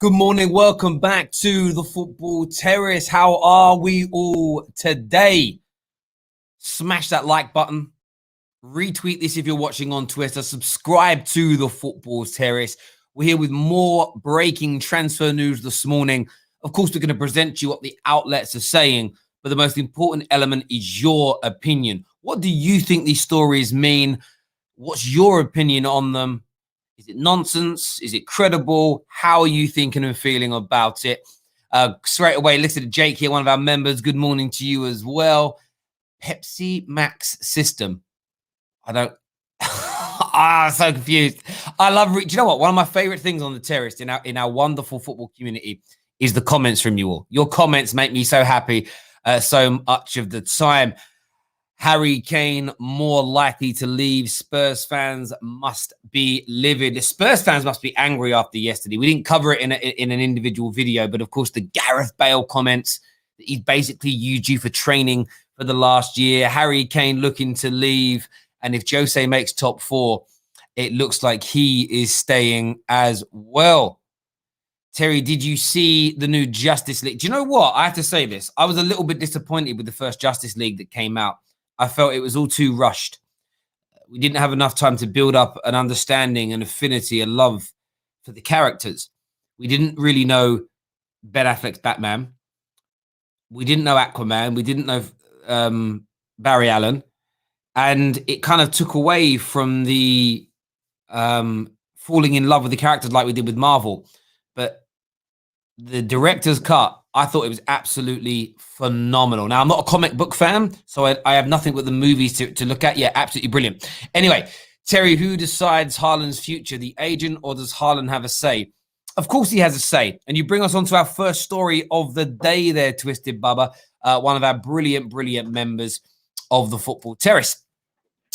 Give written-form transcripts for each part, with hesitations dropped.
Good morning. Welcome back to the Football Terrace. How are we all today? Smash that like button. Retweet this if you're watching on Twitter. Subscribe to the Football Terrace. We're here with more breaking transfer news this morning. Of course, we're going to present you what the outlets are saying, but the most important element is your opinion. What do you think these stories mean? What's your opinion on them? Is it nonsense? Is it credible? How are you thinking and feeling about it? Straight away, listen to Jake here, one of our members. Good morning to you as well. Pepsi Max system. I don't... I'm so confused. I love... Do you know what? One of my favorite things on the terrace in our wonderful football community is the comments from you all. Your comments make me so happy so much of the time. Harry Kane more likely to leave. Spurs fans must be livid. The Spurs fans must be angry after yesterday. We didn't cover it in an individual video, but of course the Gareth Bale comments that he's basically used you for training for the last year. Harry Kane looking to leave, and if Jose makes top four, it looks like he is staying as well. Terry, did you see the new Justice League? Do you know what? I have to say this. I was a little bit disappointed with the first Justice League that came out. I felt it was all too rushed. We didn't have enough time to build up an understanding, an affinity, a love for the characters. We didn't really know Ben Affleck's Batman. We didn't know Aquaman. We didn't know Barry Allen. And it kind of took away from the falling in love with the characters like we did with Marvel. But the director's cut, I thought it was absolutely phenomenal. Now, I'm not a comic book fan, so I have nothing but the movies to look at. Yeah, absolutely brilliant. Anyway, Terry, who decides Haaland's future, the agent, or does Haaland have a say? Of course he has a say. And you bring us on to our first story of the day there, Twisted Bubba, one of our brilliant members of the Football Terrace.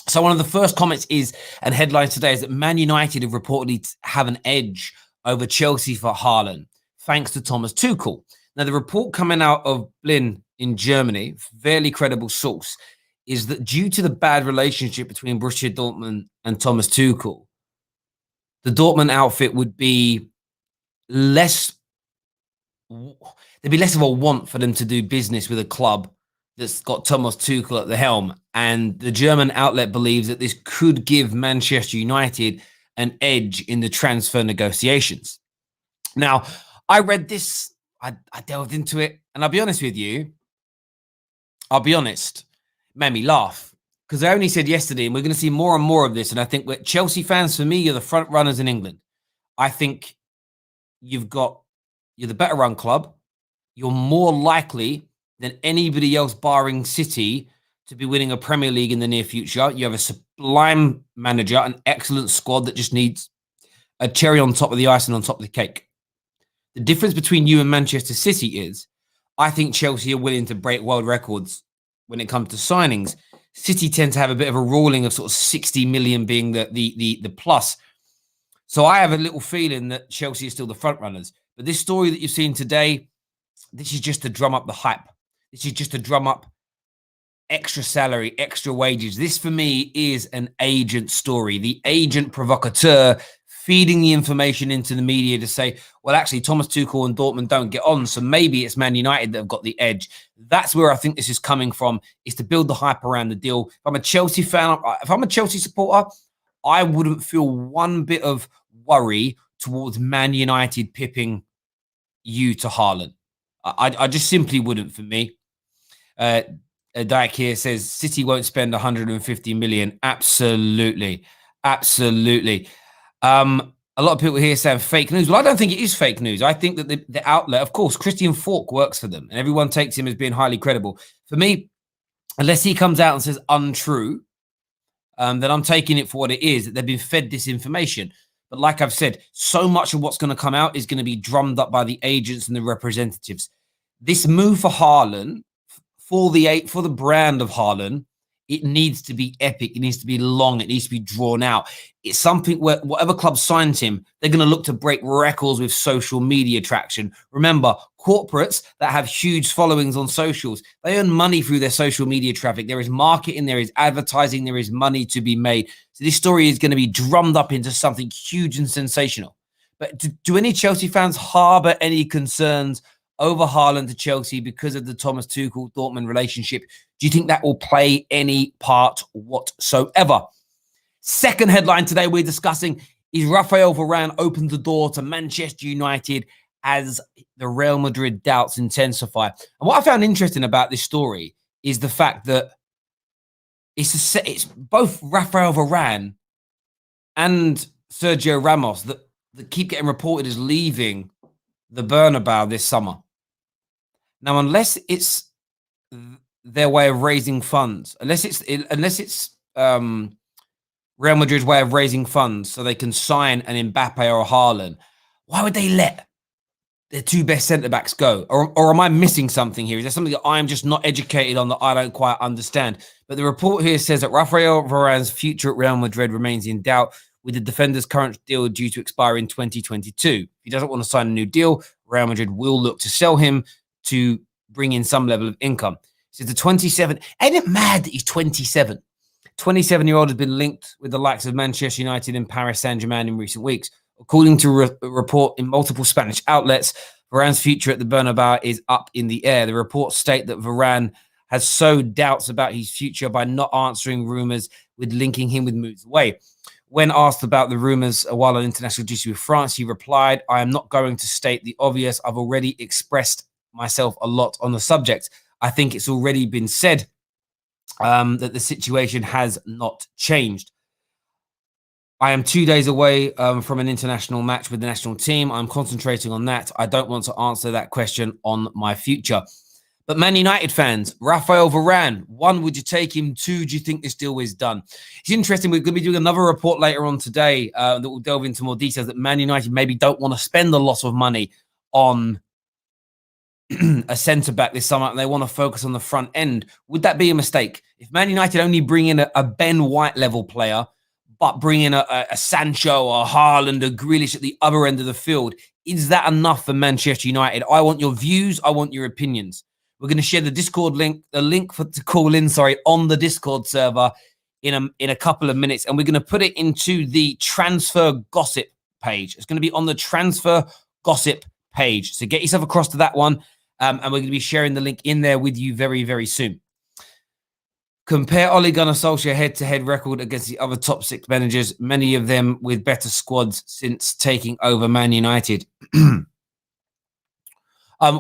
So one of the first comments is, and headlines today, is that Man United have reportedly have an edge over Chelsea for Haaland, thanks to Thomas Tuchel. Now, the report coming out of Bild in Germany, fairly credible source, is that due to the bad relationship between Borussia Dortmund and Thomas Tuchel, the Dortmund outfit would be less... There'd be less of a want for them to do business with a club that's got Thomas Tuchel at the helm. And the German outlet believes that this could give Manchester United an edge in the transfer negotiations. Now, I read this, I delved into it, and I'll be honest with you, it made me laugh, because I only said yesterday, and we're going to see more and more of this, and I think that Chelsea fans, for me, you're the front runners in England. I think you're the better run club. You're more likely than anybody else, barring City, to be winning a Premier League in the near future. You have a sublime manager, an excellent squad that just needs a cherry on top of the ice and on top of the cake. The difference between you and Manchester City is, I think Chelsea are willing to break world records when it comes to signings. City tend to have a bit of a ruling of sort of 60 million being the plus. So I have a little feeling that Chelsea is still the front runners. But this story that you've seen today, this is just to drum up the hype. This is just to drum up extra salary, extra wages. This, for me, is an agent story. The agent provocateur feeding the information into the media to say, well, actually, Thomas Tuchel and Dortmund don't get on, so maybe it's Man United that have got the edge. That's where I think this is coming from, is to build the hype around the deal. If I'm a Chelsea fan, if I'm a Chelsea supporter, I wouldn't feel one bit of worry towards Man United pipping you to Haaland. I just simply wouldn't, for me. Dyke here says, City won't spend 150 million. Absolutely. A lot of people here saying fake news. Well, I don't think it is fake news. I think that the outlet, of course, Christian Falk works for them, and everyone takes him as being highly credible. For me, unless he comes out and says untrue, then I'm taking it for what it is, that they've been fed this information. But like I've said, so much of what's going to come out is going to be drummed up by the agents and the representatives. This move for Haaland, for the brand of Haaland, it needs to be epic. It needs to be long. It needs to be drawn out. It's something where whatever club signs him, they're going to look to break records with social media traction. Remember, corporates that have huge followings on socials, they earn money through their social media traffic. There is marketing, there is advertising, there is money to be made. So this story is going to be drummed up into something huge and sensational. But do any Chelsea fans harbour any concerns over Haaland to Chelsea because of the Thomas Tuchel Dortmund relationship? Do you think that will play any part whatsoever? Second headline today we're discussing is Raphael Varane opens the door to Manchester United as the Real Madrid doubts intensify. And what I found interesting about this story is the fact that it's both Raphael Varane and Sergio Ramos that keep getting reported as leaving the Bernabeu this summer. Now, unless it's their way of raising funds, unless it's Real Madrid's way of raising funds so they can sign an Mbappe or a Haaland, why would they let their two best centre-backs go? Or am I missing something here? Is there something that I'm just not educated on that I don't quite understand? But the report here says that Raphael Varane's future at Real Madrid remains in doubt, with the defender's current deal due to expire in 2022. If he doesn't want to sign a new deal, Real Madrid will look to sell him to bring in some level of income. So the 27, ain't it mad that he's 27? 27-year-old has been linked with the likes of Manchester United and Paris Saint-Germain in recent weeks. According to a report in multiple Spanish outlets, Varane's future at the Bernabeu is up in the air. The reports state that Varane has sowed doubts about his future by not answering rumours with linking him with moves away. When asked about the rumours while on international duty with France, he replied, "I am not going to state the obvious. I've already expressed myself a lot on the subject. I think it's already been said that the situation has not changed. I am 2 days away from an international match with the national team. I'm concentrating on that. I don't want to answer that question on my future." But Man United fans, Raphael Varane, 1, would you take him? 2, do you think this deal is done? It's interesting. We're going to be doing another report later on today that will delve into more details that Man United maybe don't want to spend a lot of money on a centre-back this summer and they want to focus on the front end. Would that be a mistake? If Man United only bring in a Ben White level player, but bring in a Sancho, a Haaland, a Grealish at the other end of the field, is that enough for Manchester United? I want your views. I want your opinions. We're going to share the Discord link, to call in, on the Discord server in a couple of minutes. And we're going to put it into the transfer gossip page. It's going to be on the transfer gossip page. So get yourself across to that one. And we're going to be sharing the link in there with you very, very soon. Compare Ole Gunnar Solskjaer head-to-head record against the other top 6 managers, many of them with better squads since taking over Man United. I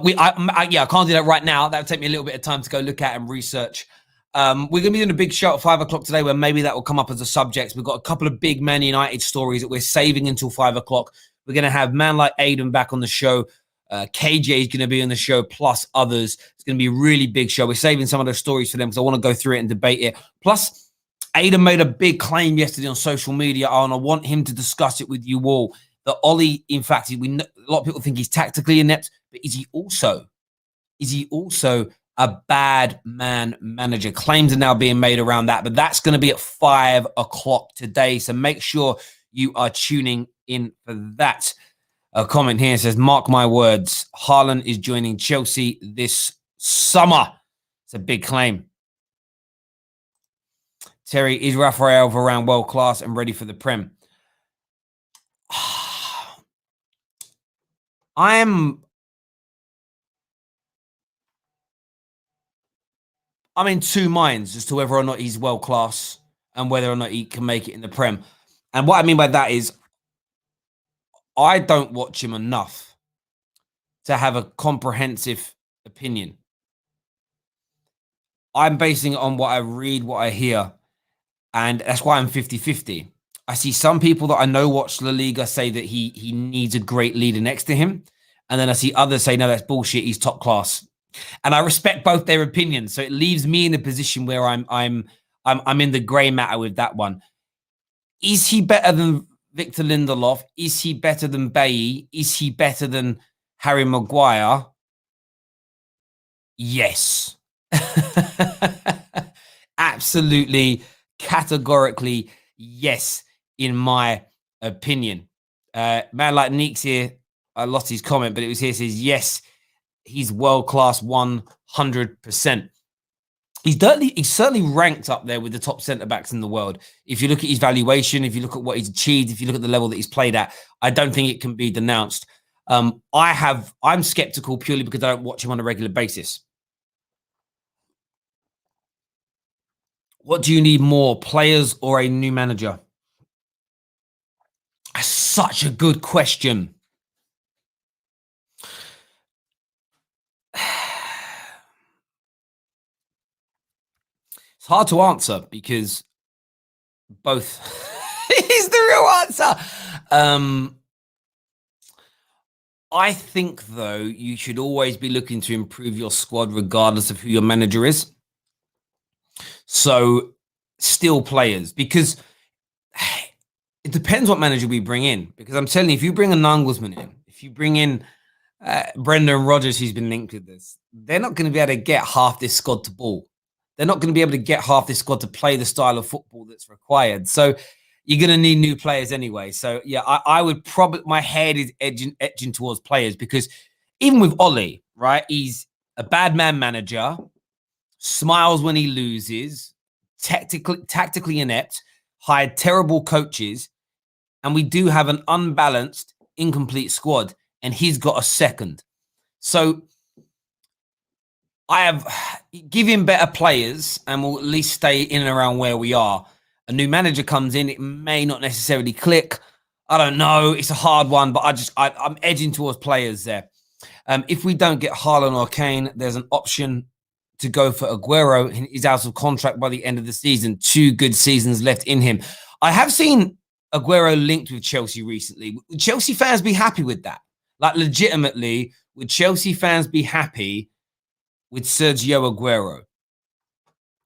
can't do that right now. That would take me a little bit of time to go look at and research. We're going to be doing a big show at 5 o'clock today where maybe that will come up as a subject. We've got a couple of big Man United stories that we're saving until 5 o'clock. We're going to have man like Aiden back on the show. KJ is going to be on the show, plus others. It's going to be a really big show. We're saving some of those stories for them because I want to go through it and debate it. Plus, Aiden made a big claim yesterday on social media, and I want him to discuss it with you all. That Ollie, in fact, a lot of people think he's tactically inept, but is he also a bad man manager? Claims are now being made around that, but that's going to be at 5 o'clock today. So make sure you are tuning in for that. A comment here says, mark my words, Haaland is joining Chelsea this summer. It's a big claim. Terry, is Raphael Varane world class and ready for the Prem? I'm in two minds as to whether or not he's world class and whether or not he can make it in the Prem. And what I mean by that is I don't watch him enough to have a comprehensive opinion. I'm basing it on what I read, what I hear, and that's why I'm 50-50. I see some people that I know watch La Liga say that he needs a great leader next to him, and then I see others say, no, that's bullshit, he's top class. And I respect both their opinions, so it leaves me in a position where I'm in the grey matter with that one. Is he better than Victor Lindelof? Is he better than Bailly? Is he better than Harry Maguire? Yes. Absolutely, categorically, yes, in my opinion. Man like Neeks here, I lost his comment, but it was here, says, yes, he's world-class 100%. He's certainly ranked up there with the top centre backs in the world. If you look at his valuation, if you look at what he's achieved, if you look at the level that he's played at, I don't think it can be denounced. I'm skeptical purely because I don't watch him on a regular basis. What do you need more, players or a new manager? That's such a good question. It's hard to answer because both is the real answer. I think, though, you should always be looking to improve your squad regardless of who your manager is. So, still players, because it depends what manager we bring in. Because I'm telling you, if you bring a Nagelsmann in, if you bring in Brendan Rodgers, who's been linked with this, they're not going to be able to get half this squad to ball. They're not going to be able to get half this squad to play the style of football that's required. So you're going to need new players anyway. So yeah, I would probably, my head is edging towards players because even with Ollie, right, he's a bad man manager, smiles when he loses, tactically inept, hired terrible coaches, and we do have an unbalanced, incomplete squad, and he's got a second. So give him better players and we'll at least stay in and around where we are. A new manager comes in, it may not necessarily click. I don't know. It's a hard one, but I'm edging towards players there. If we don't get Haaland or Kane, there's an option to go for Aguero. He's out of contract by the end of the season. 2 good seasons left in him. I have seen Aguero linked with Chelsea recently. Would Chelsea fans be happy with that? Like, legitimately, would Chelsea fans be happy with Sergio Aguero?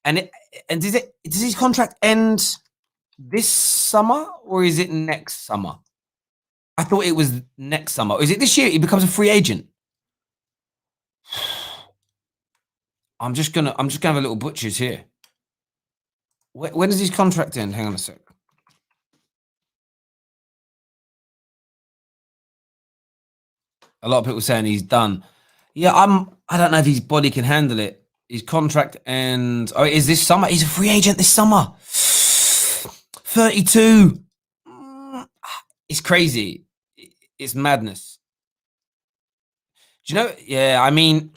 And does his contract end this summer or is it next summer? I thought it was next summer. Or is it this year? He becomes a free agent. I'm just gonna have a little butchers here. When does his contract end? Hang on a sec. A lot of people saying he's done. Yeah, I don't know if his body can handle it. His contract ends. Oh, it is this summer. He's a free agent this summer. 32. It's crazy. It's madness. Do you know? Yeah, I mean,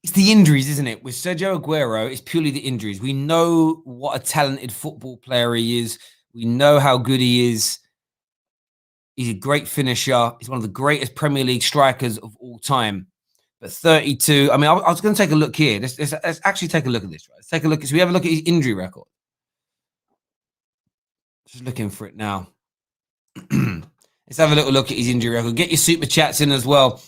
it's the injuries, isn't it? With Sergio Aguero, it's purely the injuries. We know what a talented football player he is. We know how good he is. He's a great finisher. He's one of the greatest Premier League strikers of all time. But 32, I mean, I was going to take a look here. Let's actually take a look at this. Right? Let's take a look. So we have a look at his injury record. Just looking for it now. Let's have a little look at his injury record. Get your super chats in as well.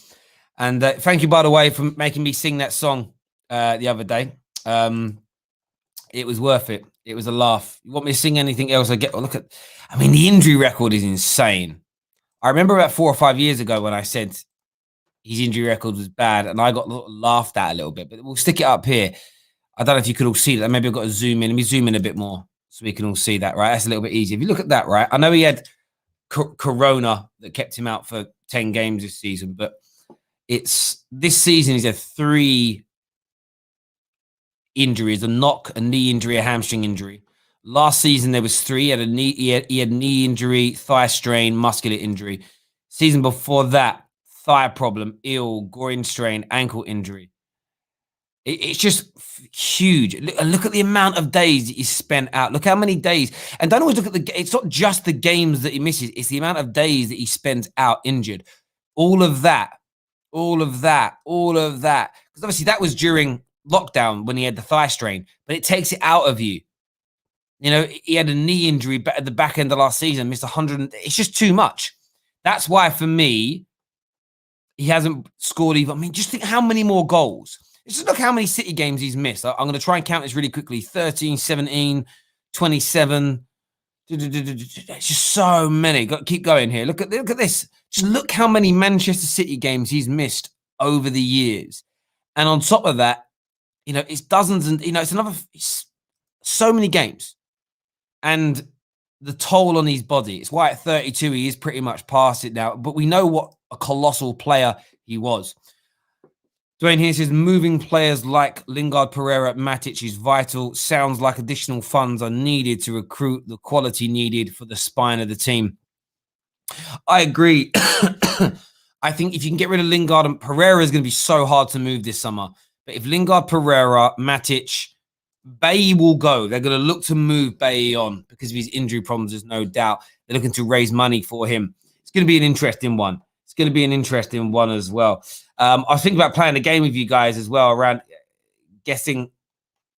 And thank you, by the way, for making me sing that song the other day. It was worth it. It was a laugh. You want me to sing anything else? I mean, the injury record is insane. I remember about 4 or 5 years ago when I said his injury record was bad, and I got laughed at a little bit. But we'll stick it up here. I don't know if you could all see that. Maybe I've got to zoom in. Let me zoom in a bit more so we can all see that, right? That's a little bit easier. If you look at that, right? I know he had Corona that kept him out for 10 games this season, but this season he's had 3 injuries: a knock, a knee injury, a hamstring injury. Last season there was 3. He had knee injury, thigh strain, muscular injury. Season before that, thigh problem, groin strain, ankle injury. It's just huge. Look at the amount of days that he's spent out. Look how many days. And don't always look at it's not just the games that he misses. It's the amount of days that he spends out injured. All of that. Because obviously that was during lockdown when he had the thigh strain, but it takes it out of you. You know, he had a knee injury at the back end of last season, missed 100. It's just too much. That's why, for me, he hasn't scored even. I mean, just think how many more goals. Just look how many City games he's missed. I'm going to try and count this really quickly. 13, 17, 27. It's just so many. Keep going here. Look at this. Just look how many Manchester City games he's missed over the years. And on top of that, you know, it's dozens and, you know, it's so many games. And the toll on his body. It's why at 32, he is pretty much past it now. But we know what a colossal player he was. Dwayne here says moving players like Lingard, Pereira, Matic is vital. Sounds like additional funds are needed to recruit the quality needed for the spine of the team. I agree. I think if you can get rid of Lingard and Pereira is going to be so hard to move this summer. But if Lingard, Pereira, Matic, Bailly will go. They're going to look to move Bailly on because of his injury problems. There's no doubt. They're looking to raise money for him. It's going to be an interesting one. It's going to be an interesting one as well. I was thinking about playing a game with you guys as well around guessing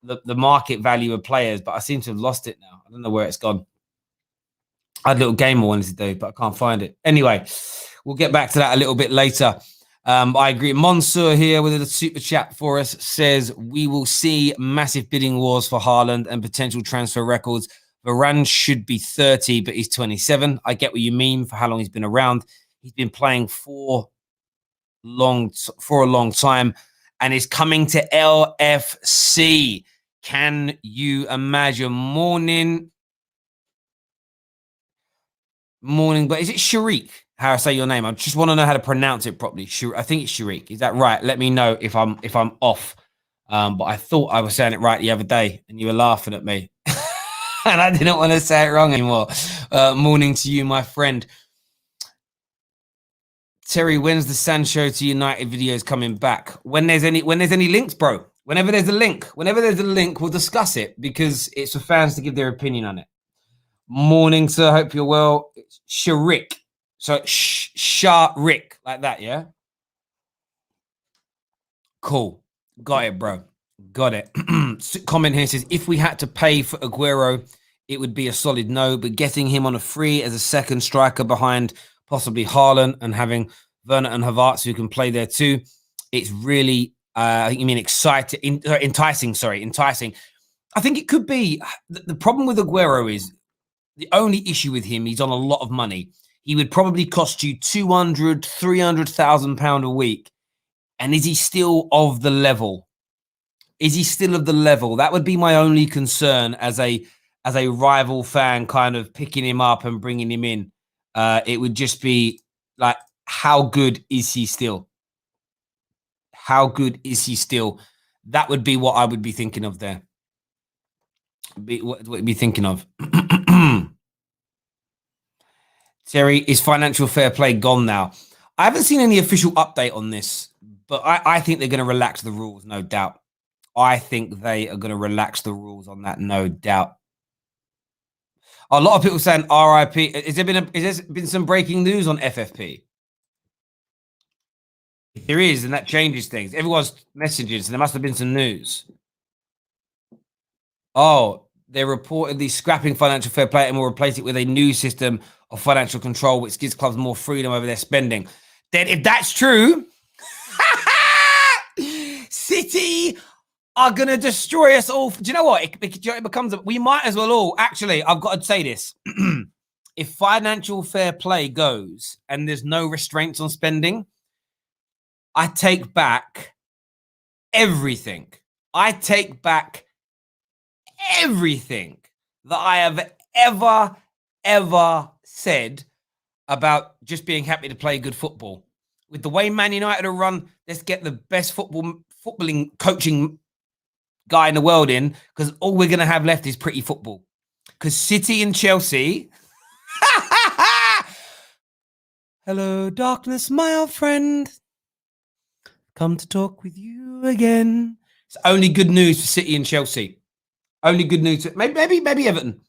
the market value of players, but I seem to have lost it now. I don't know where it's gone. I had a little game I wanted to do, but I can't find it. Anyway, we'll get back to that a little bit later. I agree. Monsieur here with a super chat for us says we will see massive bidding wars for Haaland and potential transfer records. Varane should be 30, but he's 27. I get what you mean for how long he's been around. He's been playing for a long time and is coming to LFC. Can you imagine? Morning, but is it Sharik? How I say your name? I just want to know how to pronounce it properly. I think it's Sharik. Is that right? Let me know if I'm off. But I thought I was saying it right the other day, and you were laughing at me, and I didn't want to say it wrong anymore. Morning to you, my friend. Terry, when's the Sancho to United videos coming back? When there's any links, bro. Whenever there's a link, we'll discuss it because it's for fans to give their opinion on it. Morning, sir. Hope you're well. It's Sharik. So Sharik, like that, yeah? Cool. Got it, bro. Got it. Comment here says, if we had to pay for Aguero, it would be a solid no, but getting him on a free as a second striker behind possibly Haaland and having Werner and Havertz who can play there too, it's really, I think you mean enticing. I think it could be. The problem with Aguero is the only issue with him, he's on a lot of money. He would probably cost you 200,000, 300,000 pounds a week. And is he still of the level? That would be my only concern as a rival fan kind of picking him up and bringing him in. It would just be like, how good is he still? That would be what I would be thinking of there. What would be thinking of? Terry, is financial fair play gone now? I haven't seen any official update on this, but I think they're going to relax the rules, no doubt. I think they are going to relax the rules on that, no doubt. A lot of people saying RIP. Has there been some breaking news on FFP? If there is, and that changes things. Everyone's messages, so there must have been some news. Oh, they're reportedly scrapping financial fair play and will replace it with a new system of financial control, which gives clubs more freedom over their spending. Then, if that's true, City are going to destroy us all. Do you know what? It becomes, we might as well all, actually, I've got to say this. If financial fair play goes and there's no restraints on spending, I take back everything. Everything that I have ever said about just being happy to play good football. With the way Man United are run, let's get the best footballing coaching guy in the world in, because all we're going to have left is pretty football. Because City and Chelsea... Hello, darkness, my old friend. Come to talk with you again. It's only good news for City and Chelsea. Only good news. Maybe Everton.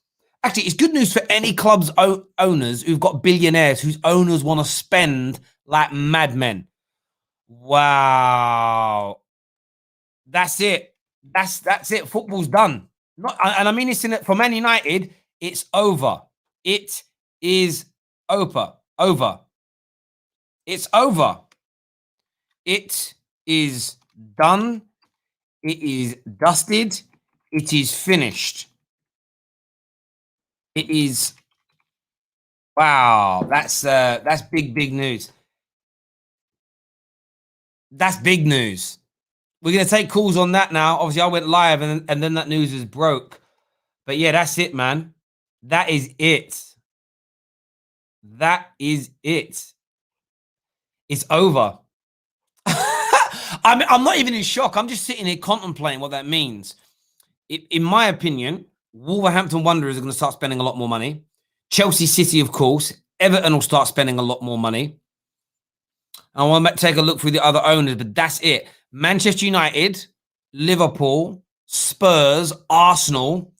Actually, it's good news for any club's owners who've got billionaires whose owners want to spend like madmen. Wow. That's it. That's it. Football's done. And I mean this for Man United, it's over. It is over. It's over. It is done. It is dusted. It is finished. It is. Wow, that's big news. That's big news. We're gonna take calls on that now. Obviously, I went live and then that news is broke. But yeah, that's it, man. That is it. That is it. It's over. I'm not even in shock. I'm just sitting here contemplating what that means. In my opinion, Wolverhampton Wanderers are going to start spending a lot more money. Chelsea City, of course. Everton will start spending a lot more money. I want to take a look through the other owners, but that's it. Manchester United, Liverpool, Spurs, Arsenal.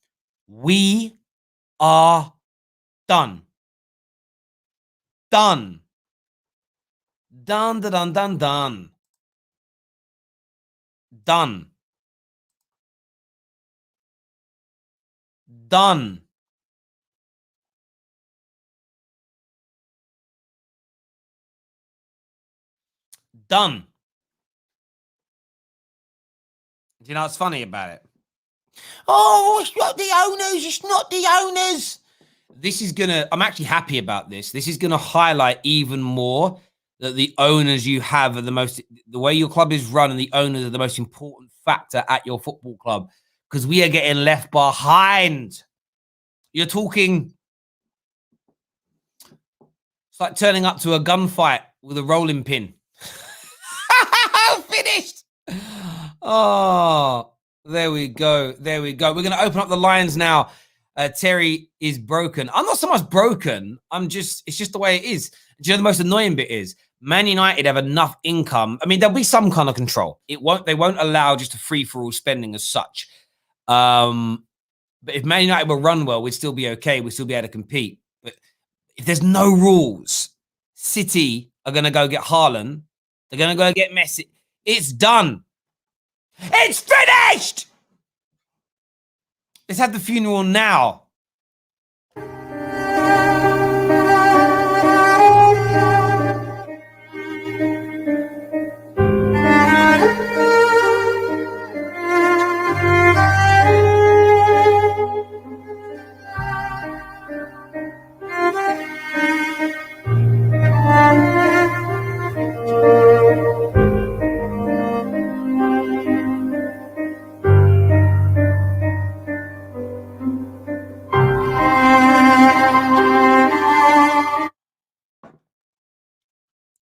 We are done. Done. Done, done, done, done. Done. Done. Done. Do you know what's funny about it? Oh, it's not the owners. It's not the owners. This is going to, I'm actually happy about this. This is going to highlight even more that the owners you have are the way your club is run, and the owners are the most important factor at your football club, because we are getting left behind. You're talking, it's like turning up to a gunfight with a rolling pin. Finished. Oh, there we go. There we go. We're going to open up the lines now. Terry is broken. I'm not so much broken. It's just the way it is. Do you know the most annoying bit is? Man United have enough income. I mean, there'll be some kind of control. They won't allow just a free-for-all spending as such. But if Man United will run well, we'd still be okay. We'd still be able to compete. But if there's no rules, City are going to go get Haaland. They're going to go get Messi. It's done. It's finished. Let's have the funeral now.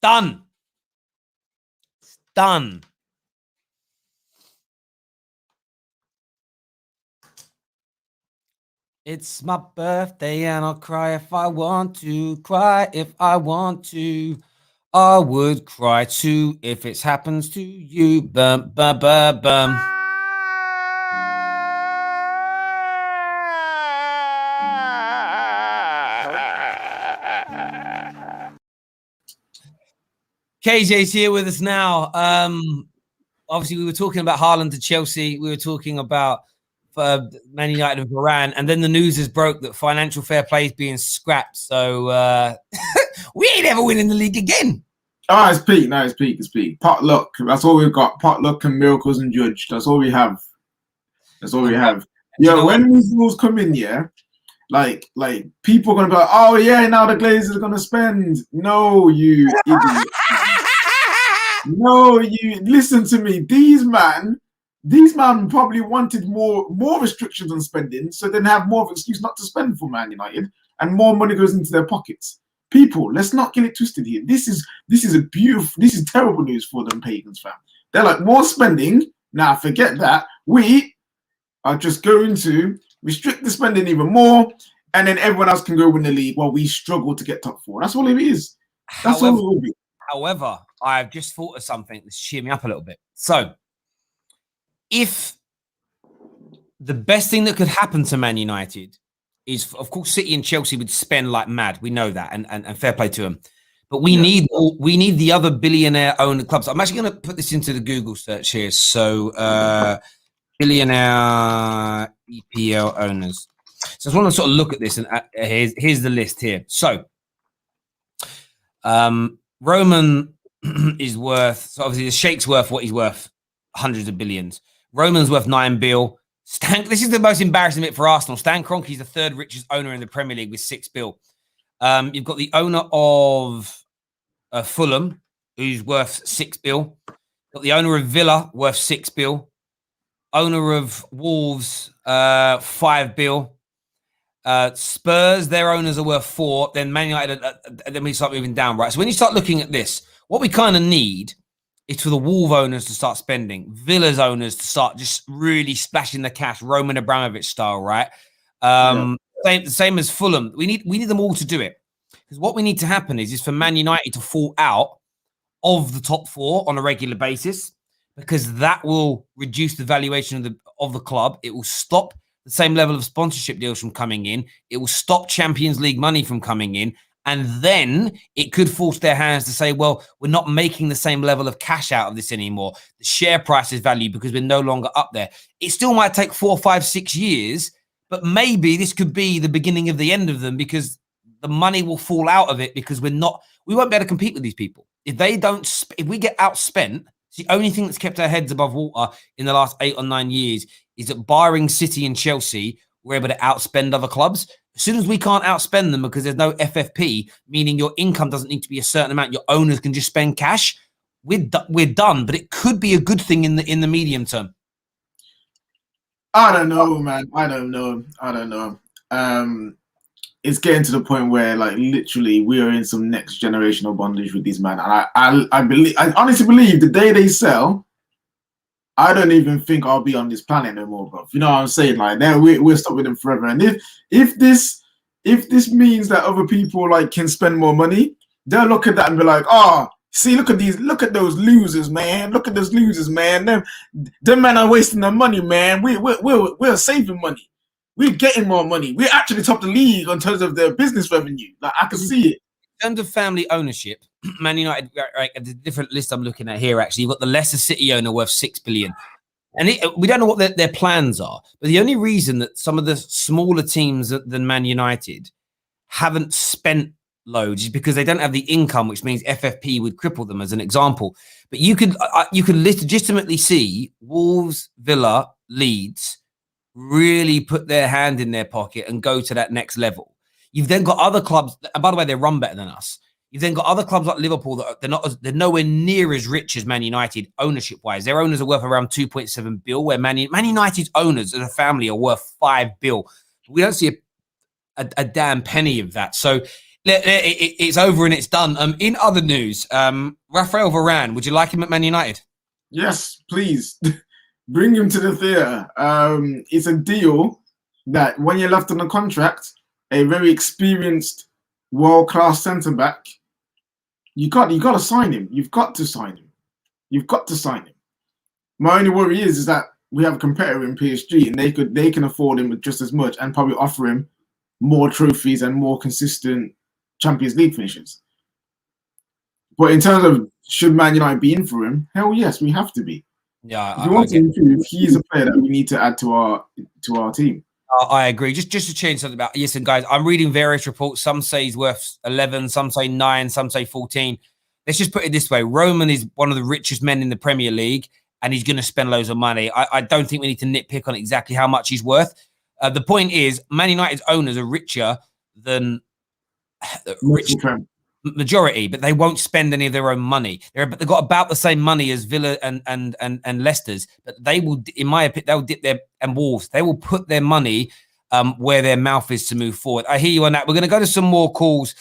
Done. Done. It's my birthday and I'll cry if I want to. Cry if I want to. I would cry too if it happens to you. Bum, bum, bum, bum. KJ's here with us now. Obviously, we were talking about Haaland to Chelsea. We were talking about Man United and Varane. And then the news is broke that financial fair play is being scrapped. So we ain't ever winning the league again. Oh, it's peak. No, it's peak. It's peak. Pot luck. That's all we've got. Pot luck and miracles and judge. That's all we have. That's all we have. Yeah, when these rules come in, yeah, like people are gonna be like, oh yeah, now the Glazers are gonna spend. No, you idiot. No, you listen to me. These man probably wanted more restrictions on spending, so then have more of an excuse not to spend for Man United, and more money goes into their pockets. People, let's not get it twisted here. This is terrible news for them pagans, fam. They're like, more spending. Now forget that. We are just going to restrict the spending even more, and then everyone else can go win the league while we struggle to get top four. That's all it is. That's all it will be. However, I've just thought of something that's cheer me up a little bit. So, if the best thing that could happen to Man United is, of course, City and Chelsea would spend like mad. We know that, and fair play to them. But we need the other billionaire-owned clubs. I'm actually going to put this into the Google search here. So, billionaire EPL owners. So I just want to sort of look at this, and here's the list here. So, Roman is worth, so obviously the Sheikh's worth what he's worth, hundreds of billions. Roman's worth 9 bill. This is the most embarrassing bit for Arsenal. Stan Kroenke's the third richest owner in the Premier League with 6 bill. You've got the owner of Fulham, who's worth 6 bill. Got the owner of Villa, worth 6 bill. Owner of Wolves, 5 bill. Spurs, their owners are worth 4. Then Man United, then we start moving down, right? So when you start looking at this, what we kind of need It's for the Wolves owners to start spending, Villa's owners to start just really splashing the cash, Roman Abramovich style, right? Same as Fulham. We need them all to do it, because what we need to happen is for Man United to fall out of the top four on a regular basis, because that will reduce the valuation of the club. It will stop the same level of sponsorship deals from coming in. It will stop Champions League money from coming in. And then it could force their hands to say, well, we're not making the same level of cash out of this anymore. The share price is valued because we're no longer up there. It still might take 4, 5, 6 years, but maybe this could be the beginning of the end of them, because the money will fall out of it, because we won't be able to compete with these people. If we get outspent, it's the only thing that's kept our heads above water in the last 8 or 9 years is that barring City and Chelsea, we're able to outspend other clubs. As soon as we can't outspend them because there's no FFP, meaning your income doesn't need to be a certain amount, your owners can just spend cash, we're done. But it could be a good thing in the medium term. I don't know, man. I don't know. It's getting to the point where, like, literally, we are in some next generational bondage with these men. And I honestly believe the day they sell, I don't even think I'll be on this planet no more, bro. You know what I'm saying? Like, we're stuck with them forever. And if this means that other people like can spend more money, they'll look at that and be like, oh, see, look at those losers, man. Look at those losers, man. Them men are wasting their money, man. We're saving money. We're getting more money. We're actually top the league in terms of their business revenue. Like, I can see it. In terms of family ownership, Man United, right, the different list I'm looking at here, actually, you've got the Leicester City owner worth $6 billion. And we don't know what their plans are. But the only reason that some of the smaller teams than Man United haven't spent loads is because they don't have the income, which means FFP would cripple them, as an example. But you could legitimately see Wolves, Villa, Leeds really put their hand in their pocket and go to that next level. You've then got other clubs, and by the way, they run better than us. You've then got other clubs like Liverpool that they're nowhere near as rich as Man United ownership-wise. Their owners are worth around 2.7 bill, where Man United's owners as a family are worth 5 bill. We don't see a damn penny of that. So it's over and it's done. In other news, Raphael Varane, would you like him at Man United? Yes, please. Bring him to the theatre. It's a deal that when you're left on a contract, a very experienced, world-class centre-back, you got to sign him. You've got to sign him. My only worry is that we have a competitor in PSG, and they can afford him with just as much and probably offer him more trophies and more consistent Champions League finishes. But in terms of should Man United be in for him, hell yes, we have to be. Yeah, if we want to improve, he's a player that we need to add to our team. I agree. Just to change something about, listen, guys, I'm reading various reports. Some say he's worth 11, some say 9, some say 14. Let's just put it this way. Roman is one of the richest men in the Premier League, and he's going to spend loads of money. I don't think we need to nitpick on exactly how much he's worth. The point is, Man United's owners are richer than majority, but they won't spend any of their own money. They've got about the same money as Villa and Leicester's, but they will, in my opinion, they'll dip their and Wolves. They will put their money where their mouth is to move forward. I hear you on that. We're going to go to some more calls.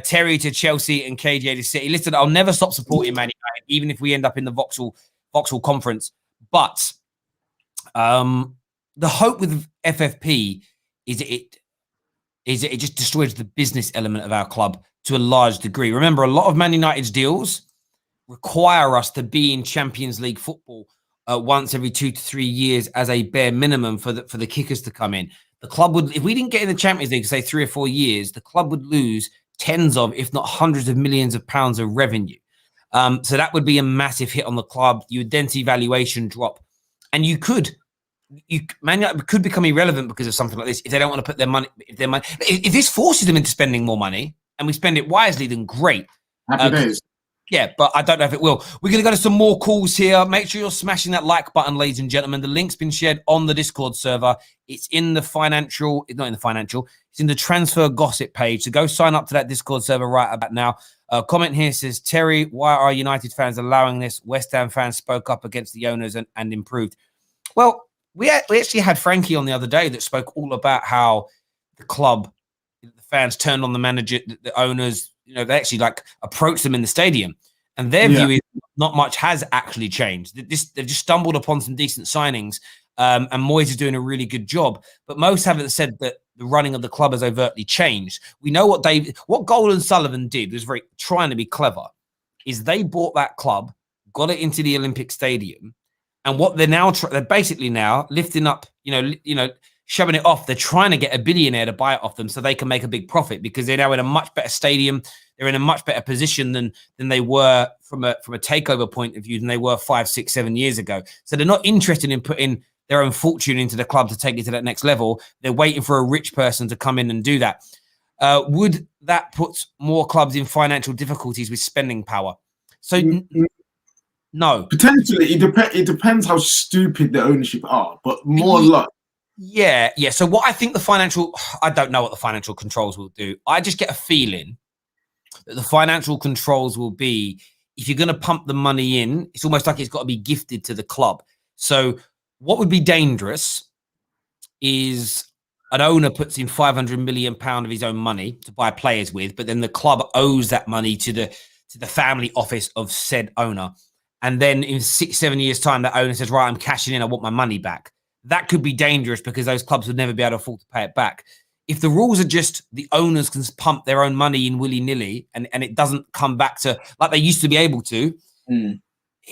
Terry to Chelsea and KJ to City. Listen, I'll never stop supporting Man United, even if we end up in the Vauxhall Conference. But the hope with FFP is it just destroys the business element of our club to a large degree. Remember, a lot of Man United's deals require us to be in Champions League football once every 2 to 3 years as a bare minimum for the kickers to come in. The club would, if we didn't get in the Champions League, say 3 or 4 years, the club would lose tens of, if not hundreds of millions of pounds of revenue. So that would be a massive hit on the club. You would then see valuation drop, and Man United could become irrelevant because of something like this if they don't want to put their money. If this forces them into spending more money and we spend it wisely, then great. Happy days. Yeah, but I don't know if it will. We're going to go to some more calls here. Make sure you're smashing that like button, ladies and gentlemen. The link's been shared on the Discord server. It's in the financial. It's not in the financial. It's in the transfer gossip page. So go sign up to that Discord server right about now. Comment here says, Terry, why are United fans allowing this? West Ham fans spoke up against the owners and improved. Well, we actually had Frankie on the other day that spoke all about how the club, the fans turned on the manager, the owners, they actually approached them in the stadium. And their view is not much has actually changed. They've just stumbled upon some decent signings, and Moyes is doing a really good job. But most haven't said that the running of the club has overtly changed. We know what Gold and Sullivan did was very trying to be clever. Is they bought that club, got it into the Olympic Stadium, and what they're basically now lifting up, showing it off. They're trying to get a billionaire to buy it off them so they can make a big profit because they're now in a much better stadium. They're in a much better position than they were from a takeover point of view than they were 5, 6, 7 years ago. So they're not interested in putting their own fortune into the club to take it to that next level. They're waiting for a rich person to come in and do that. Would that put more clubs in financial difficulties with spending power? So no. Potentially, it depends how stupid the ownership are, but more luck. Yeah. So what I think I don't know what the financial controls will do. I just get a feeling that the financial controls will be, if you're going to pump the money in, it's almost like it's got to be gifted to the club. So what would be dangerous is an owner puts in £500 million of his own money to buy players with, but then the club owes that money to the family office of said owner. And then in 6, 7 years' time, that owner says, right, I'm cashing in, I want my money back. That could be dangerous because those clubs would never be able to afford to pay it back. If the rules are just the owners can pump their own money in willy-nilly and it doesn't come back to like they used to be able to,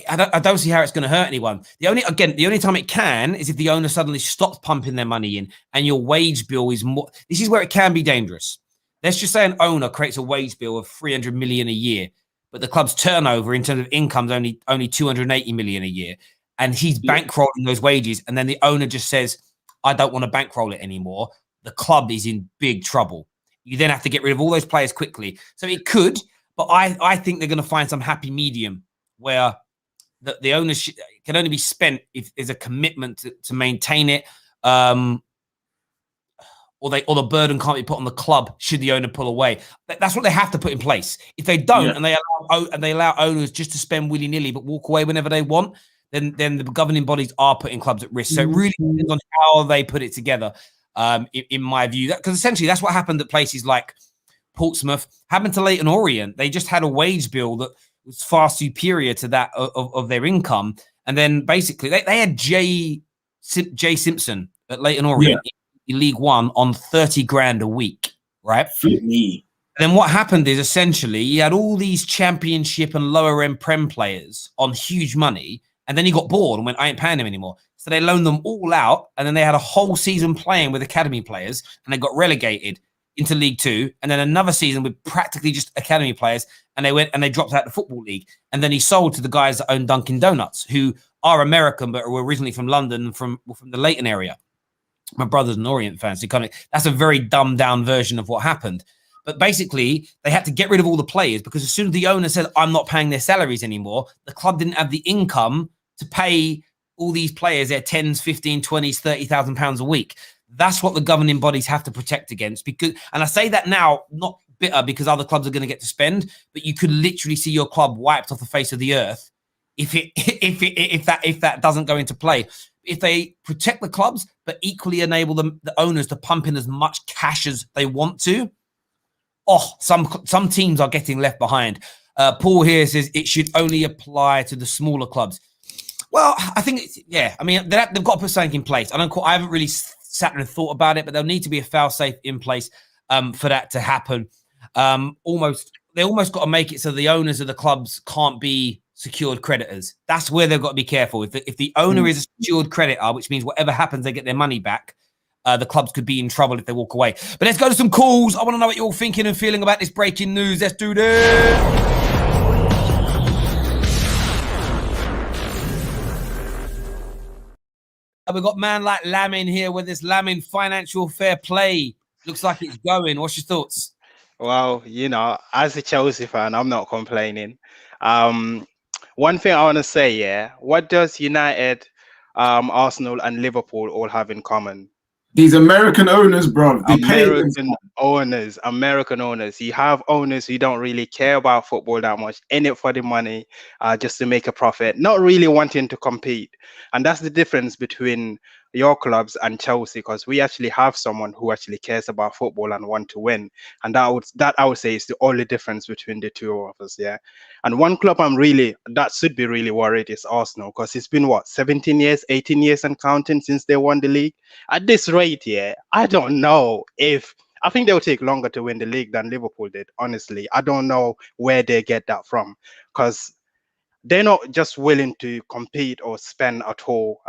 I don't see how it's going to hurt anyone. The only time it can is if the owner suddenly stops pumping their money in and your wage bill is more. This is where it can be dangerous. Let's just say an owner creates a wage bill of 300 million a year, but the club's turnover in terms of income is only 280 million a year. And he's bankrolling those wages. And then the owner just says, I don't want to bankroll it anymore. The club is in big trouble. You then have to get rid of all those players quickly. So it could, but I think they're going to find some happy medium where the ownership can only be spent if there's a commitment to maintain it, or the burden can't be put on the club should the owner pull away. That's what they have to put in place. If they don't, and they allow owners just to spend willy-nilly but walk away whenever they want, then the governing bodies are putting clubs at risk. So it really depends on how they put it together. In my view, because essentially that's what happened at places like Portsmouth, happened to Leighton Orient. They just had a wage bill that was far superior to that of their income, and then basically they had Jay Simpson at Leighton Orient in League One on 30 grand a week, right? And then what happened is essentially you had all these championship and lower end Prem players on huge money, and then he got bored and went, I ain't paying him anymore. So they loaned them all out, and then they had a whole season playing with academy players, and they got relegated into League Two, and then another season with practically just academy players, and they dropped out of the Football League. And then he sold to the guys that own Dunkin' Donuts, who are American but were originally from London, from the Leighton area. My brother's an Orient fan, so that's a very dumbed down version of what happened. But basically, they had to get rid of all the players because as soon as the owner said, I'm not paying their salaries anymore, the club didn't have the income to pay all these players their 10s, 15, 20s, 30,000 pounds a week. That's what the governing bodies have to protect against. And I say that now, not bitter because other clubs are going to get to spend, but you could literally see your club wiped off the face of the earth if that doesn't go into play. If they protect the clubs, but equally enable the owners to pump in as much cash as they want to, some teams are getting left behind. Paul here says it should only apply to the smaller clubs. Well, I think, they've got to put something in place. I haven't really sat and thought about it, but there'll need to be a fail-safe in place for that to happen. They almost got to make it so the owners of the clubs can't be secured creditors. That's where they've got to be careful. If the owner is a secured creditor, which means whatever happens, they get their money back, the clubs could be in trouble if they walk away. But let's go to some calls. I want to know what you're all thinking and feeling about this breaking news. Let's do this. We've got man like Lamin here with this Lamin financial fair play. Looks like it's going. What's your thoughts? Well, as a Chelsea fan, I'm not complaining. One thing I want to say, what does United, Arsenal and Liverpool all have in common? These American owners, bro. American owners. You have owners who don't really care about football that much, in it for the money, just to make a profit, not really wanting to compete. And that's the difference between, your clubs and Chelsea, because we actually have someone who actually cares about football and want to win, and that I would say is the only difference between the two of us. Yeah, and one club that should be really worried is Arsenal, because it's been what, 17 years, 18 years and counting since they won the league. At this rate, yeah, I don't know if. I think they'll take longer to win the league than Liverpool did. Honestly, I don't know where they get that from, because they're not just willing to compete or spend at all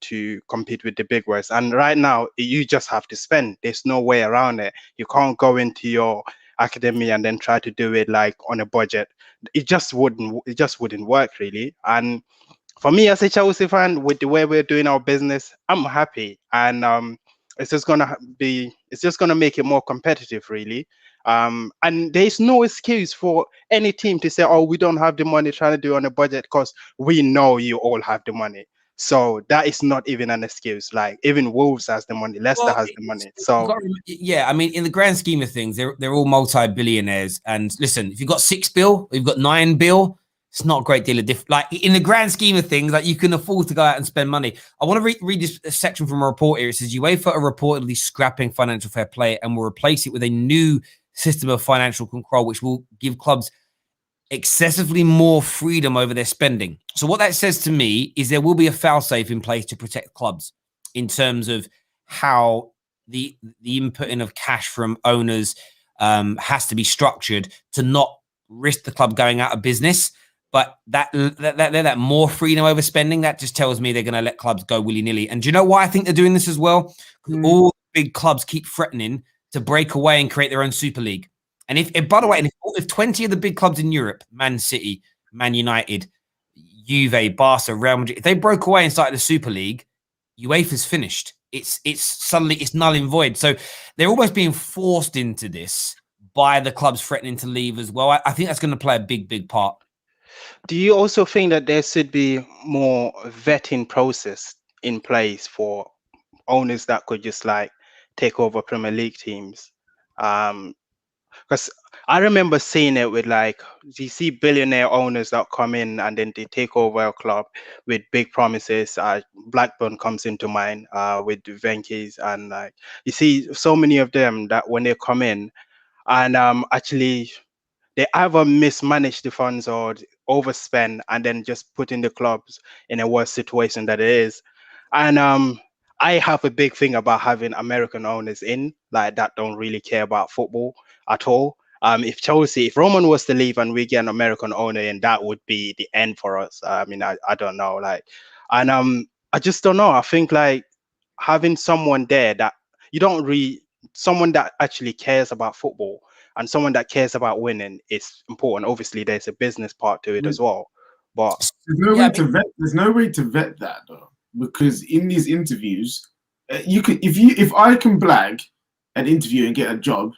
to compete with the big boys. And right now, you just have to spend. There's no way around it. You can't go into your academy and then try to do it like on a budget. It just wouldn't work really. And for me as a Chelsea fan, with the way we're doing our business, I'm happy. And it's just gonna make it more competitive, really. And there's no excuse for any team to say, "Oh, we don't have the money trying to do on a budget," because we know you all have the money. So that is not even an excuse. Like even Wolves has the money, Leicester has the money. So yeah, I mean, in the grand scheme of things, they're all multi-billionaires. And listen, if you've got 6 bill, or you've got 9 bill, it's not a great deal of difference. Like in the grand scheme of things, like you can afford to go out and spend money. I want to read this section from a report here. It says UEFA are reportedly scrapping financial fair play and will replace it with a new system of financial control, which will give clubs excessively more freedom over their spending. So what that says to me is there will be a fail-safe in place to protect clubs in terms of how the inputting of cash from owners has to be structured to not risk the club going out of business. But that more freedom over spending, that just tells me they're going to let clubs go willy-nilly. And do you know why I think they're doing this as well? All big clubs keep threatening to break away and create their own Super League. And if by the way, if 20 of the big clubs in Europe, Man City, Man United, Juve, Barca, Real Madrid, if they broke away and started a Super League, UEFA's finished. It's suddenly null and void. So they're almost being forced into this by the clubs threatening to leave as well. I think that's going to play a big part. Do you also think that there should be more vetting process in place for owners that could just like take over Premier League teams? Because I remember seeing it with like, you see billionaire owners that come in and then they take over a club with big promises. Blackburn comes into mind with the Venkies, and like you see so many of them that when they come in and actually they either mismanage the funds or overspend and then just putting the clubs in a worse situation that it is. And I have a big thing about having American owners in, like that don't really care about football at all. If Roman was to leave and we get an American owner in, that would be the end for us. I mean, I don't know, like, and I just don't know. I think like having someone there that someone that actually cares about football and someone that cares about winning is important. Obviously, there's a business part to it as well. But there's no way to vet that though, because in these interviews, if I can blag an interview and get a job,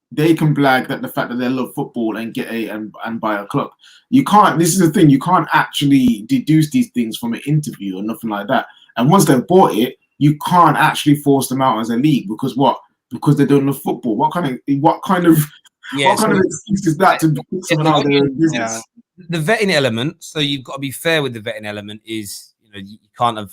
they can blag that the fact that they love football and get and buy a club. You can't. This is the thing. You can't actually deduce these things from an interview or nothing like that. And once they've bought it, you can't actually force them out as a league because what? Because they don't love football. What kind of excuse is that to put someone out there in business? The vetting element. So you've got to be fair with the vetting element. Is you can't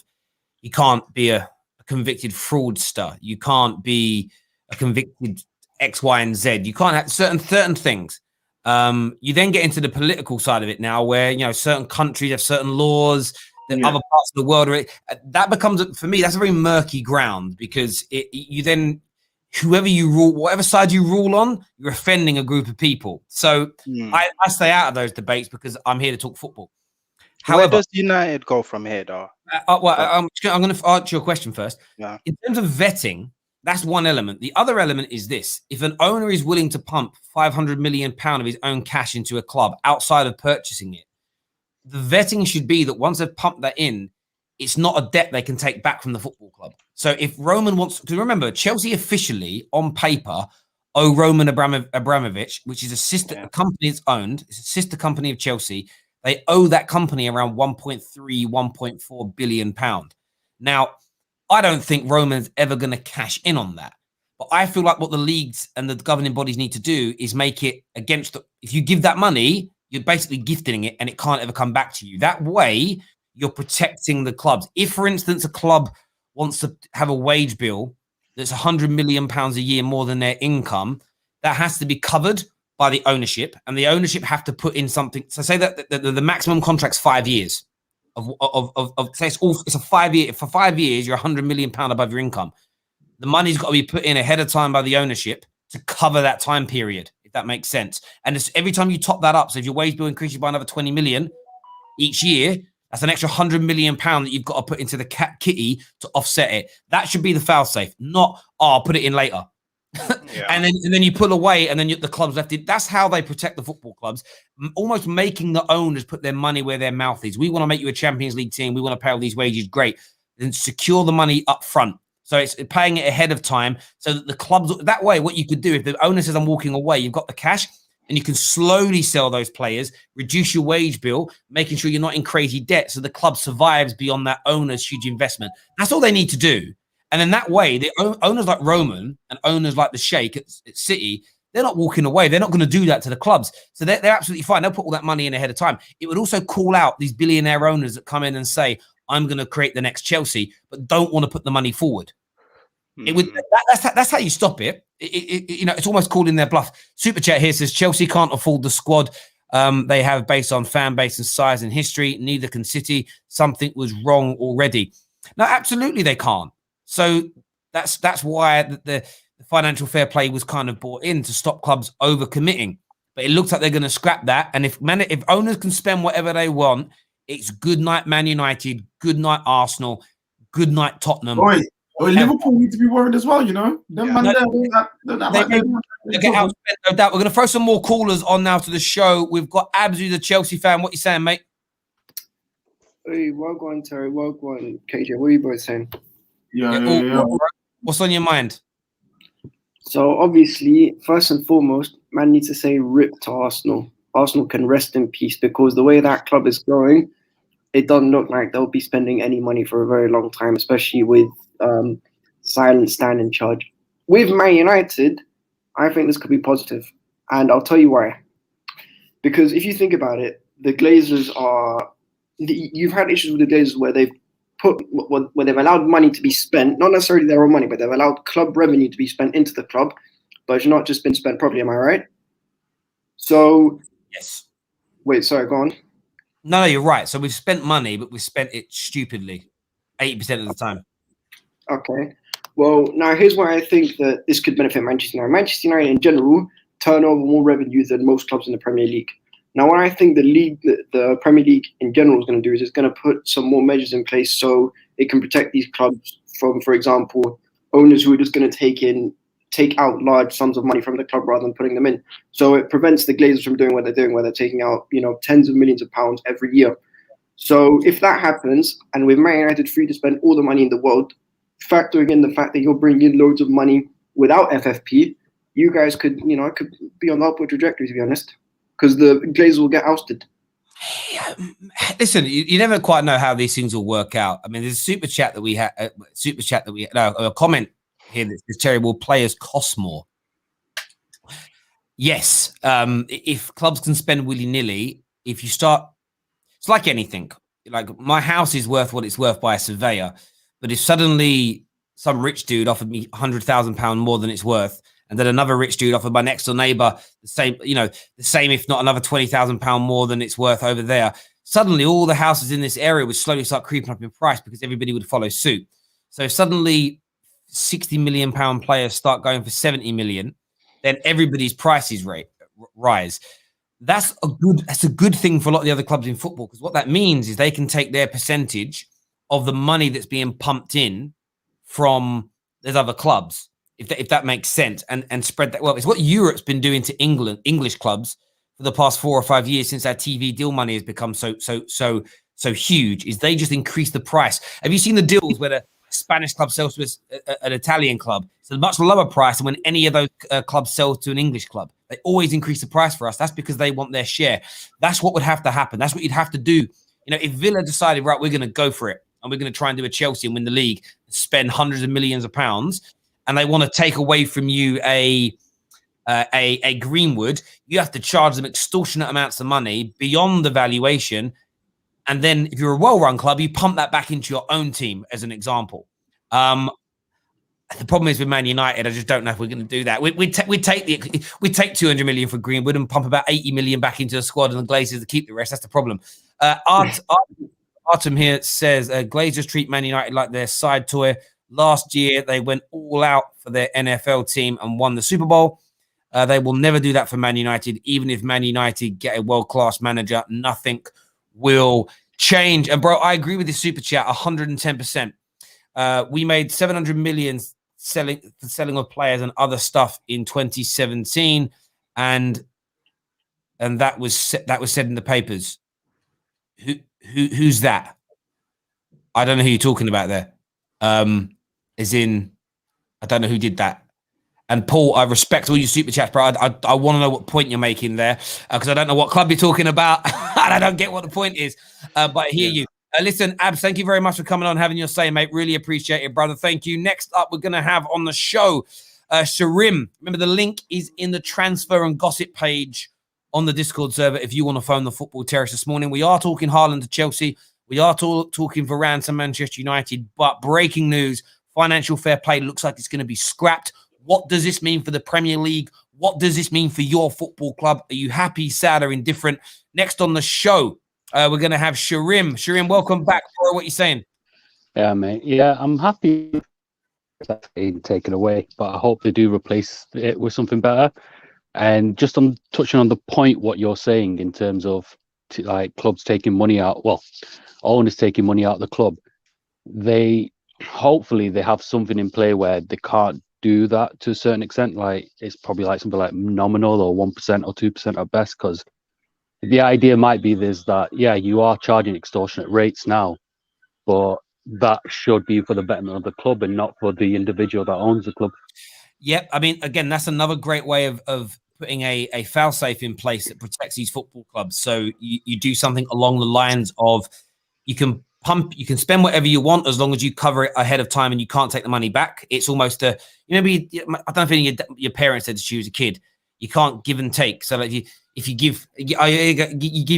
be a convicted fraudster. You can't be a convicted X, Y, and Z. You can't have certain things. You then get into the political side of it now, where certain countries have certain laws that other parts of the world are. That becomes, for me, that's a very murky ground because whoever you rule, whatever side you rule on, you're offending a group of people. So I stay out of those debates because I'm here to talk football. However, where does United go from here, though? I'm going to answer your question first. Yeah. In terms of vetting, that's one element. The other element is this. If an owner is willing to pump £500 million of his own cash into a club outside of purchasing it, the vetting should be that once they've pumped that in, it's not a debt they can take back from the football club. So if Roman wants to, remember, Chelsea officially on paper owe Roman Abramovich, which is a sister company it's owned, it's a sister company of Chelsea. They owe that company around 1.4 billion pound. Now, I don't think Roman's ever going to cash in on that. But I feel like what the leagues and the governing bodies need to do is make it if you give that money, you're basically gifting it and it can't ever come back to you. That way, you're protecting the clubs. If, for instance, a club wants to have a wage bill that's £100 million a year more than their income, that has to be covered by the ownership, and the ownership have to put in something. So say that the maximum contract's 5 years of say it's a 5 year. For 5 years, you're £100 million above your income. The money's got to be put in ahead of time by the ownership to cover that time period, if that makes sense. And it's every time you top that up, so if your wage bill increases by another 20 million each year, that's an extra £100 million that you've got to put into the kitty to offset it. That should be the foul safe, not, I'll put it in later. Yeah. and then you pull away, and then the club's left in. That's how they protect the football clubs, almost making the owners put their money where their mouth is. We want to make you a Champions League team. We want to pay all these wages. Great. Then secure the money up front. So it's paying it ahead of time so that the clubs, that way, what you could do, if the owner says, I'm walking away, you've got the cash and you can slowly sell those players, reduce your wage bill, making sure you're not in crazy debt so the club survives beyond that owner's huge investment. That's all they need to do. And then that way, the owners like Roman and owners like the Sheikh at City, they're not walking away. They're not going to do that to the clubs. So they're absolutely fine. They'll put all that money in ahead of time. It would also call out these billionaire owners that come in and say, I'm going to create the next Chelsea, but don't want to put the money forward. It would. That's how you stop it. It's almost calling their bluff. Super Chat here says Chelsea can't afford the squad they have based on fan base and size and history. Neither can City. Something was wrong already. No, absolutely they can't. So that's why the financial fair play was kind of brought in to stop clubs overcommitting. But it looks like they're going to scrap that. And if owners can spend whatever they want, it's good night Man United, good night Arsenal, good night Tottenham. Liverpool need to be worried as well, you know. They get outspent, no doubt. We're going to throw some more callers on now to the show. We've got Abs, who's a Chelsea fan. What you saying, mate? Hey, well gone, Terry. Well gone, KJ. What are you both saying? Yeah. What's on your mind? So obviously, first and foremost, man needs to say rip to Arsenal. Arsenal can rest in peace because the way that club is going, it doesn't look like they'll be spending any money for a very long time, especially with Silent Stan in charge. With Man United, I think this could be positive, and I'll tell you why. Because if you think about it, the Glazers are. You've had issues with the Glazers where they've allowed money to be spent, not necessarily their own money, but they've allowed club revenue to be spent into the club, but it's not just been spent properly. Am I right? So yes. Wait, sorry, go on. No, you're right. So we've spent money, but we've spent it stupidly, 80% of the time. Okay. Well, now here's why I think that this could benefit Manchester United. Manchester United in general turn over more revenue than most clubs in the Premier League. Now, what I think the Premier League in general is going to do is it's going to put some more measures in place so it can protect these clubs from, for example, owners who are just going to take out large sums of money from the club rather than putting them in. So it prevents the Glazers from doing what they're doing, where they're taking out, tens of millions of pounds every year. So if that happens, and with Man United free to spend all the money in the world, factoring in the fact that you're bringing in loads of money without FFP, you guys could, could be on the upward trajectory, to be honest, because the Glazers will get ousted. Listen, you never quite know how these things will work out. I mean, there's a super chat that we had, a comment here that says, Terry, will players cost more? Yes. If clubs can spend willy-nilly, if you start, it's like anything. Like my house is worth what it's worth by a surveyor. But if suddenly some rich dude offered me £100,000 more than it's worth, and then another rich dude offered my next door neighbor the same, if not another £20,000 more than it's worth over there, suddenly all the houses in this area would slowly start creeping up in price because everybody would follow suit. So if suddenly £60 million players start going for 70 million, then everybody's prices rise. That's a good thing for a lot of the other clubs in football, because what that means is they can take their percentage of the money that's being pumped in from those other clubs, if that makes sense, and spread that. Well, it's what Europe's been doing to English clubs for the past 4 or 5 years since our TV deal money has become so huge. Is they just increase the price. Have you seen the deals where the Spanish club sells to an Italian club? It's a much lower price than when any of those clubs sell to an English club. They always increase the price for us. That's because they want their share. That's what would have to happen. That's what you'd have to do. If Villa decided, right, we're going to go for it, and we're going to try and do a Chelsea and win the league, spend hundreds of millions of pounds, and they want to take away from you a Greenwood, you have to charge them extortionate amounts of money beyond the valuation. And then if you're a well-run club, you pump that back into your own team, as an example. The problem is with Man United, I just don't know if we're going to do that. We'd take 200 million for Greenwood and pump about 80 million back into the squad, and the Glazers to keep the rest. That's the problem. Artem here says Glazers treat Man United like their side toy. Last year, they went all out for their NFL team and won the Super Bowl. They will never do that for Man United. Even if Man United get a world-class manager, nothing will change. And, bro, I agree with this super chat 110%. We made 700 million selling of players and other stuff in 2017, and that was said in the papers. Who's that? I don't know who you're talking about there. As in, I don't know who did that. And Paul, I respect all your super chats, bro. I want to know what point you're making there, because I don't know what club you're talking about, and I don't get what the point is. But I hear you. Listen, Abs, thank you very much for coming on, having your say, mate. Really appreciate it, brother. Thank you. Next up, we're going to have on the show Sharim. Remember, the link is in the transfer and gossip page on the Discord server if you want to phone the Football Terrace this morning. We are talking Haaland to Chelsea. We are talking Varane to Manchester United. But breaking news, financial fair play looks like it's going to be scrapped. What does this mean for the Premier League? What does this mean for your football club? Are you happy, sad, or indifferent? Next on the show, we're going to have Sharim. Sharim, welcome back, bro. What are you saying? Yeah, mate. Yeah, I'm happy that's being taken away, but I hope they do replace it with something better. And just on touching on the point, what you're saying in terms of like clubs taking money out, well, owners taking money out of the club, hopefully they have something in play where they can't do that to a certain extent. Like it's probably like something like nominal or 1% or 2% at best, because the idea might be that, yeah, you are charging extortionate rates now, but that should be for the betterment of the club and not for the individual that owns the club. Yep. I mean, again, that's another great way of putting a fail-safe in place that protects these football clubs. So you do something along the lines of you can spend whatever you want as long as you cover it ahead of time and you can't take the money back. It's almost I don't think your parents said to you as a kid, you can't give and take. So like if you give your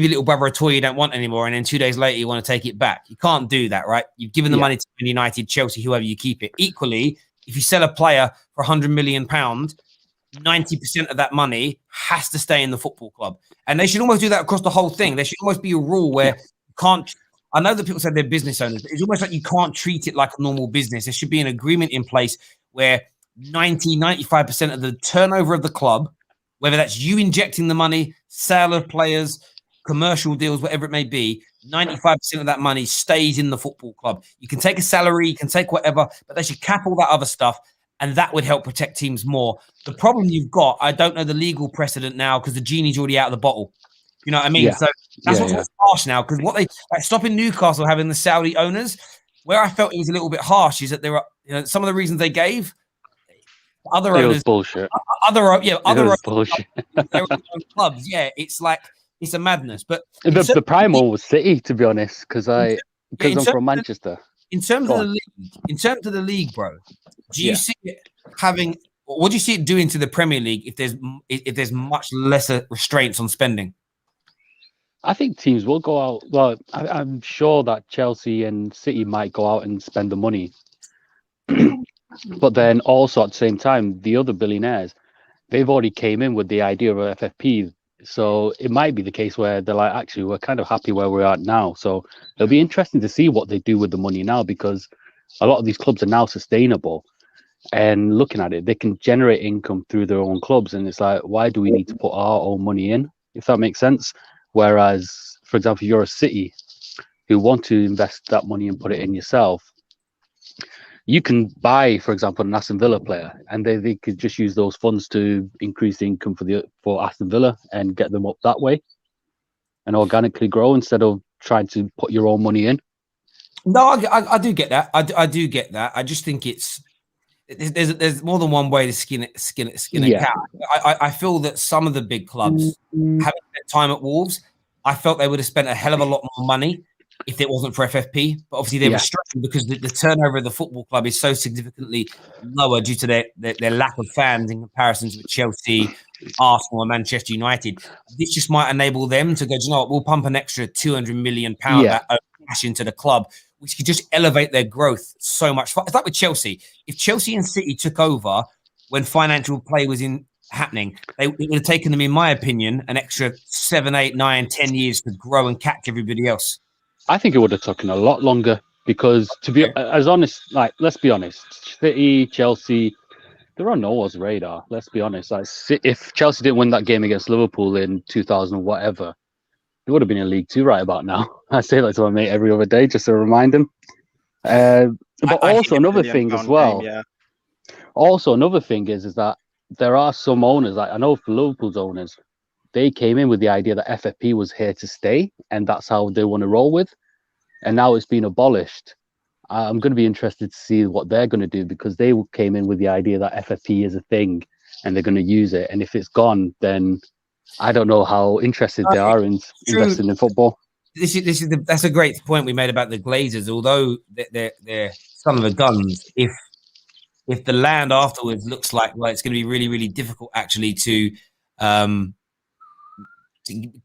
little brother a toy you don't want anymore, and then 2 days later you want to take it back, you can't do that, right? You've given the money to Man United, Chelsea, whoever, you keep it. Equally, if you sell a player for £100 million, 90% of that money has to stay in the football club. And they should almost do that across the whole thing. There should almost be a rule where you can't. I know that people say they're business owners, but it's almost like you can't treat it like a normal business. There should be an agreement in place where 95% of the turnover of the club, whether that's you injecting the money, sale of players, commercial deals, whatever it may be, 95% of that money stays in the football club. You can take a salary, you can take whatever, but they should cap all that other stuff, and that would help protect teams more. The problem you've got, I don't know the legal precedent now because the genie's already out of the bottle. You know what I mean? So that's what's harsh now, because what they like stopping Newcastle having the Saudi owners, where I felt it was a little bit harsh is that there are some of the reasons they gave. Other owners, bullshit. Other bullshit. Clubs, it's like it's a madness. But the prime one was City, to be honest, because I'm from Manchester. In terms of the league, bro, do you see it having? What do you see it doing to the Premier League if there's much lesser restraints on spending? I think teams will go out. Well, I'm sure that Chelsea and City might go out and spend the money. But then also at the same time, the other billionaires, they've already came in with the idea of a FFP. So it might be the case where they're like, actually, we're kind of happy where we're at now. So it'll be interesting to see what they do with the money now, because a lot of these clubs are now sustainable. And looking at it, they can generate income through their own clubs. And it's like, why do we need to put our own money in, if that makes sense? Whereas, for example, you're a City who want to invest that money and put it in yourself. You can buy, for example, an Aston Villa player, and they could just use those funds to increase the income for Aston Villa and get them up that way and organically grow instead of trying to put your own money in. No, I do get that. I do get that. I just think there's more than one way to skin a cat. I feel that some of the big clubs, having spent time at Wolves, I felt they would have spent a hell of a lot more money if it wasn't for FFP. But obviously they're restricted because the turnover of the football club is so significantly lower due to their lack of fans in comparison to Chelsea, Arsenal, and Manchester United. This just might enable them to go, do you know what, we'll pump an extra £200 million cash into the club, which could just elevate their growth so much. It's like with Chelsea. If Chelsea and City took over when financial play was happening, it would have taken them, in my opinion, an extra 7, 8, 9, 10 years to grow and catch everybody else. I think it would have taken a lot longer because, to be as honest, like, let's be honest, City, Chelsea, they're on no one's radar. Let's be honest. Like, if Chelsea didn't win that game against Liverpool in 2000 whatever, they would have been in League Two right about now. I say that to my mate every other day just to remind him. But also another thing as well. Game, yeah. Also another thing is that there are some owners. Like, I know for Liverpool's owners, they came in with the idea that FFP was here to stay, and that's how they want to roll with. And now it's been abolished. I'm going to be interested to see what they're going to do, because they came in with the idea that FFP is a thing and they're going to use it. And if it's gone, then I don't know how interested they are in investing in football. That's a great point we made about the Glazers. Although they're son of a guns, if the land afterwards looks like, well, it's going to be really, really difficult actually to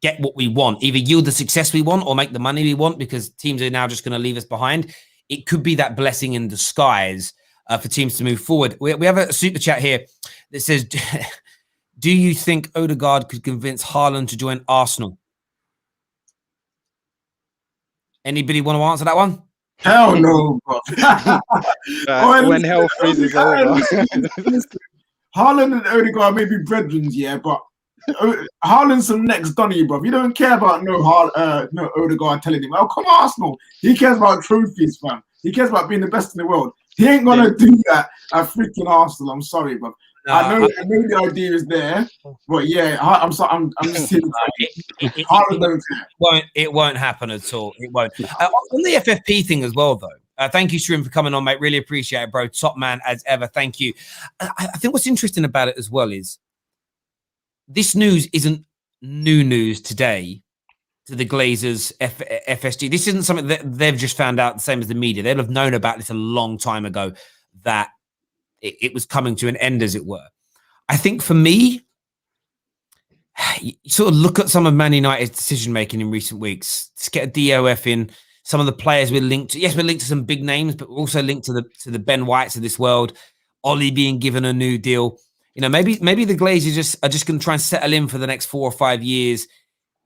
get what we want, either yield the success we want or make the money we want, because teams are now just going to leave us behind. It could be that blessing in disguise for teams to move forward. We have a super chat here that says, do you think Odegaard could convince Haaland to join Arsenal? Anybody want to answer that one? Hell no, bro. When hell freezes over. Haaland and Odegaard may be brethren, yeah, but Haaland's some next Donny, bro. You don't care about no Odegaard telling him, "Oh, come on, Arsenal." He cares about trophies, fam. He cares about being the best in the world. He ain't gonna do that at freaking Arsenal. I'm sorry, bro. No, I know the idea is there, but yeah, I'm sorry. I'm just saying. It won't happen at all. It won't. On the FFP thing as well, though. Thank you, Shrim, for coming on, mate. Really appreciate it, bro. Top man as ever. Thank you. I think what's interesting about it as well is this news isn't new news today to the Glazers, FSG. This isn't something that they've just found out, the same as the media. They'll have known about this a long time ago, that it was coming to an end, as it were. I think for me, you sort of look at some of Man United's decision-making in recent weeks. Let's get a DOF in. Some of the players we're linked to. Yes, we're linked to some big names, but we're also linked to the Ben Whites of this world. Ollie being given a new deal. You know, maybe the Glazers are just going to try and settle in for the next 4 or 5 years,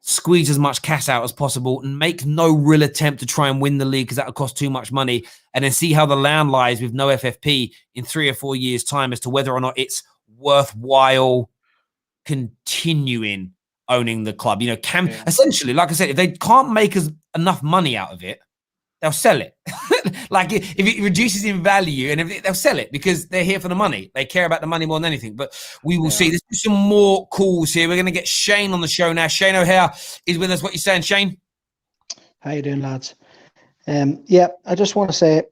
squeeze as much cash out as possible, and make no real attempt to try and win the league because that would cost too much money, and then see how the land lies with no FFP in 3 or 4 years' time as to whether or not it's worthwhile continuing owning the club. You know, essentially, like I said, if they can't make us enough money out of it, they'll sell it. Like if it reduces in value, and they'll sell it because they're here for the money. They care about the money more than anything. But we will see. There's some more calls here. We're going to get Shane on the show now. Shane O'Hare is with us. What you saying, Shane? How you doing, lads? Yeah, I just want to say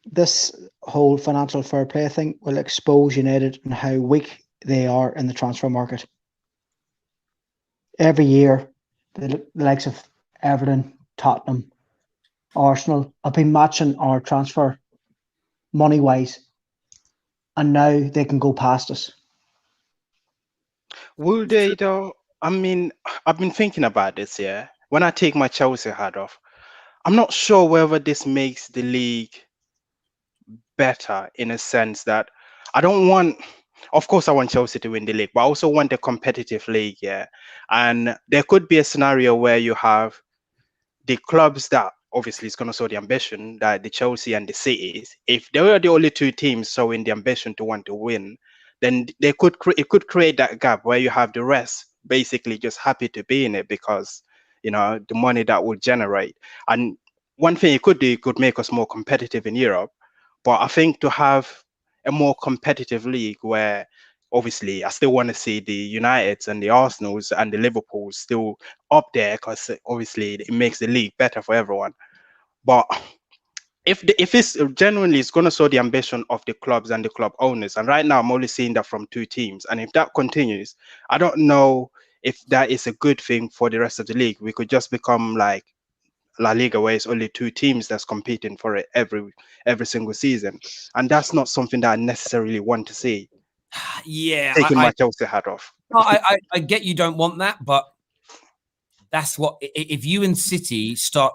this whole financial fair play thing will expose United and how weak they are in the transfer market. Every year, the likes of Everton, Tottenham, Arsenal have been matching our transfer money-wise, and now they can go past us. Will they, though? I mean, I've been thinking about this, yeah. When I take my Chelsea hat off, I'm not sure whether this makes the league better, in a sense that I don't want... Of course, I want Chelsea to win the league, but I also want a competitive league, yeah. And there could be a scenario where you have the clubs that obviously is going to show the ambition, that the Chelsea and the Cities, if they were the only two teams showing the ambition to want to win, then it could create that gap where you have the rest basically just happy to be in it because, you know, the money that will generate. And one thing it could do, it could make us more competitive in Europe. But I think to have a more competitive league where obviously I still want to see the Uniteds and the Arsenals and the Liverpools still up there, because obviously it makes the league better for everyone. But if it's genuinely, it's going to show the ambition of the clubs and the club owners. And right now I'm only seeing that from 2 teams. And if that continues, I don't know if that is a good thing for the rest of the league. We could just become like La Liga, where it's only 2 teams that's competing for it every single season, and that's not something that I necessarily want to see. Yeah, taking my Chelsea hat off. No, I get you don't want that, but that's what, if you and City start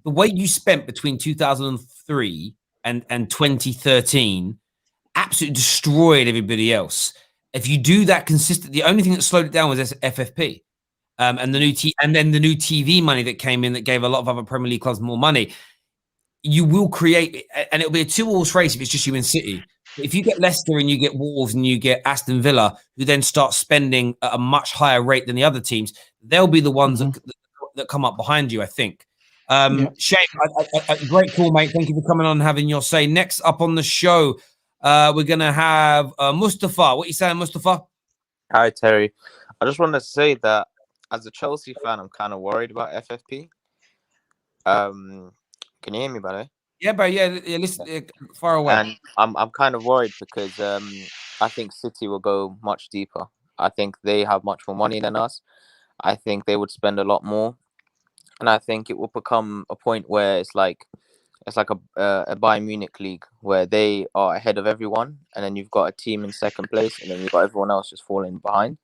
the way you spent between 2003 and 2013 absolutely destroyed everybody else. If you do that consistently, the only thing that slowed it down was FFP. And the new TV money that came in that gave a lot of other Premier League clubs more money. You will create, and it'll be a 2-horse race if it's just you and City. If you get Leicester and you get Wolves and you get Aston Villa, who then start spending at a much higher rate than the other teams, they'll be the ones that come up behind you, I think. Shane, great call, mate. Thank you for coming on and having your say. Next up on the show, we're going to have Mustafa. What are you saying, Mustafa? Hi, Terry. I just wanted to say that as a Chelsea fan, I'm kind of worried about FFP. Can you hear me, by the way? Yeah, bro. Yeah, listen, far away. And I'm kind of worried because I think City will go much deeper. I think they have much more money than us. I think they would spend a lot more, and I think it will become a point where it's like a Bayern Munich league where they are ahead of everyone, and then you've got a team in second place, and then you've got everyone else just falling behind.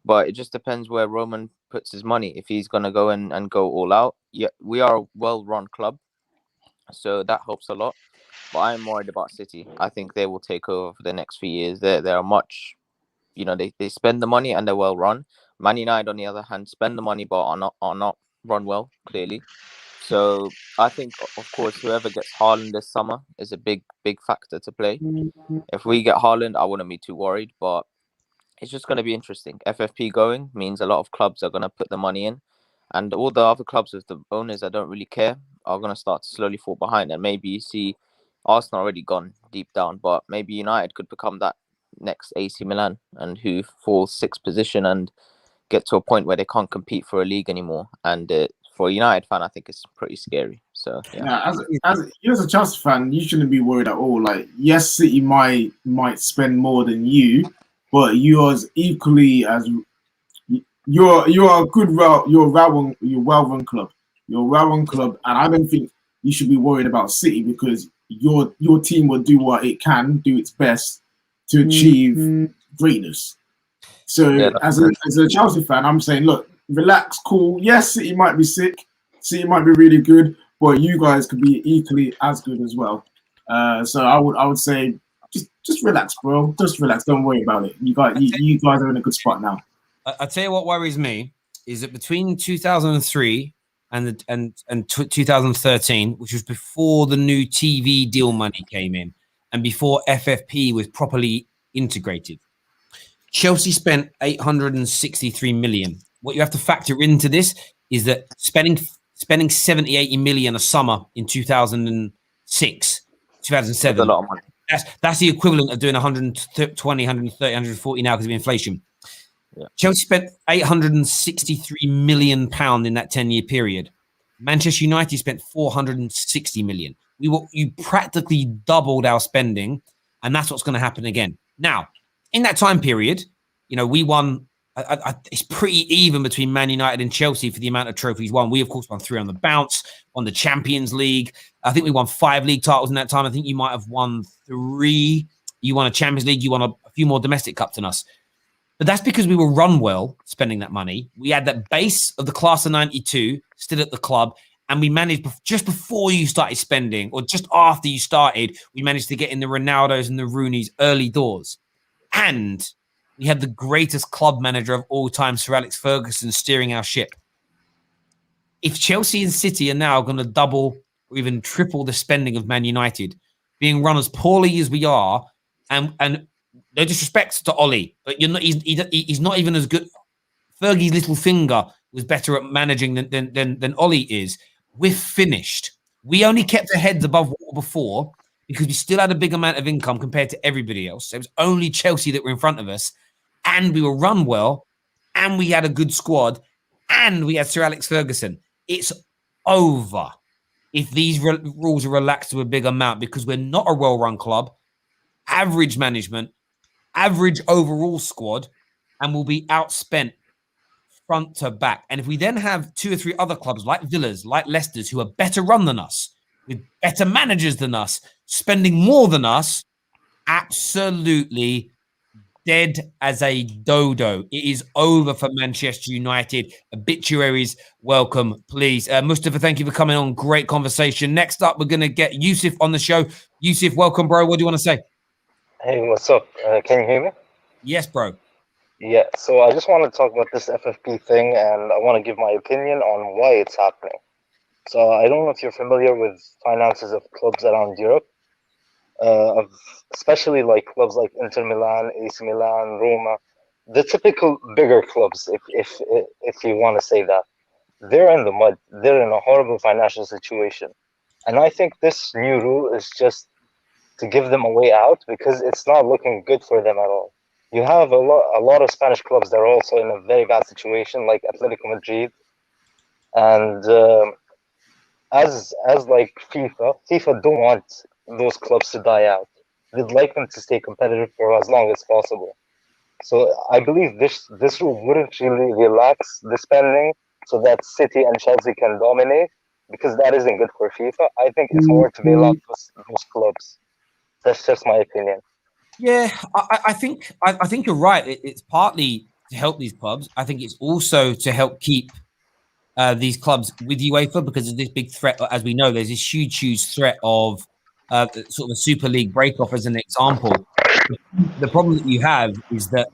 But it just depends where Roman puts his money. If he's going to go and go all out, yeah, we are a well-run club, so that helps a lot. But I'm worried about City. I think they will take over for the next few years. They are much, they spend the money and they're well-run. Man United, on the other hand, spend the money but are not run well, clearly. So I think, of course, whoever gets Haaland this summer is a big factor to play. If we get Haaland, I wouldn't be too worried, but it's just going to be interesting. FFP going means a lot of clubs are going to put the money in, and all the other clubs with the owners that don't really care are going to start to slowly fall behind. And maybe you see Arsenal already gone deep down, but maybe United could become that next AC Milan, and who falls sixth position and get to a point where they can't compete for a league anymore. And for a United fan, I think it's pretty scary. So yeah. As a Chelsea fan, you shouldn't be worried at all. Like, yes, City might spend more than you, but you're as equally as you're a good you're a well-run club. You're a well-run club, and I don't think you should be worried about City because your team will do what it can, do its best to achieve greatness. So as a Chelsea fan, I'm saying, look, relax, cool. Yes, City might be sick. City might be really good, but you guys could be equally as good as well. So I would say just relax, bro. Just relax. Don't worry about it. You guys are in a good spot now. I'll tell you what worries me is that between 2003 and 2013, which was before the new TV deal money came in and before FFP was properly integrated, Chelsea spent 863 million. What you have to factor into this is that spending 70, 80 million a summer in 2006, 2007. That's a lot of money. That's the equivalent of doing 120, 130, 140 now because of inflation. Yeah. Chelsea spent 863 million pound in that 10-year period. Manchester United spent 460 million. You practically doubled our spending, and that's what's going to happen again. Now, in that time period, we won. It's pretty even between Man United and Chelsea for the amount of trophies won. We, of course, won 3 on the bounce, won the Champions League. I think we won 5 league titles in that time. I think you might have won 3. You won a Champions League. You won a few more domestic cups than us. But that's because we were run well spending that money. We had that base of the class of 92 still at the club. And we managed, just before you started spending, or just after you started, we managed to get in the Ronaldos and the Rooneys early doors. And we had the greatest club manager of all time, Sir Alex Ferguson, steering our ship. If Chelsea and City are now going to double or even triple the spending of Man United, being run as poorly as we are, and no disrespect to Ollie, but he's not even as good. Fergie's little finger was better at managing than Ollie is. We're finished. We only kept our heads above water before because we still had a big amount of income compared to everybody else. It was only Chelsea that were in front of us, and we were run well, and we had a good squad, and we had Sir Alex Ferguson. It's over if these rules are relaxed to a big amount because we're not a well-run club, average management, average overall squad, and will be outspent front to back. And if we then have 2 or 3 other clubs like Villas, like Leicester's, who are better run than us, with better managers than us, spending more than us, absolutely dead as a dodo. It is over for Manchester United. Obituaries, welcome, please. Mustafa, thank you for coming on. Great conversation. Next up, we're going to get Yusuf on the show. Yusuf, welcome, bro. What do you want to say? Hey, what's up? Can you hear me? Yes, bro. Yeah, so I just want to talk about this FFP thing, and I want to give my opinion on why it's happening. So I don't know if you're familiar with finances of clubs around Europe, especially like clubs like Inter Milan, AC Milan, Roma, the typical bigger clubs, if you want to say that. They're in the mud. They're in a horrible financial situation, and I think this new rule is just to give them a way out because it's not looking good for them at all. You have a lot of Spanish clubs that are also in a very bad situation, like Atletico Madrid, and as like FIFA don't want those clubs to die out. They'd like them to stay competitive for as long as possible. So I believe this rule wouldn't really relax the spending so that City and Chelsea can dominate, because that isn't good for FIFA. I think it's more to bail out those clubs. That's just my opinion. Yeah, I think you're right. It's partly to help these clubs. I think it's also to help keep these clubs with UEFA because of this big threat. As we know, there's this huge threat of sort of a Super League break-off as an example. The problem that you have is that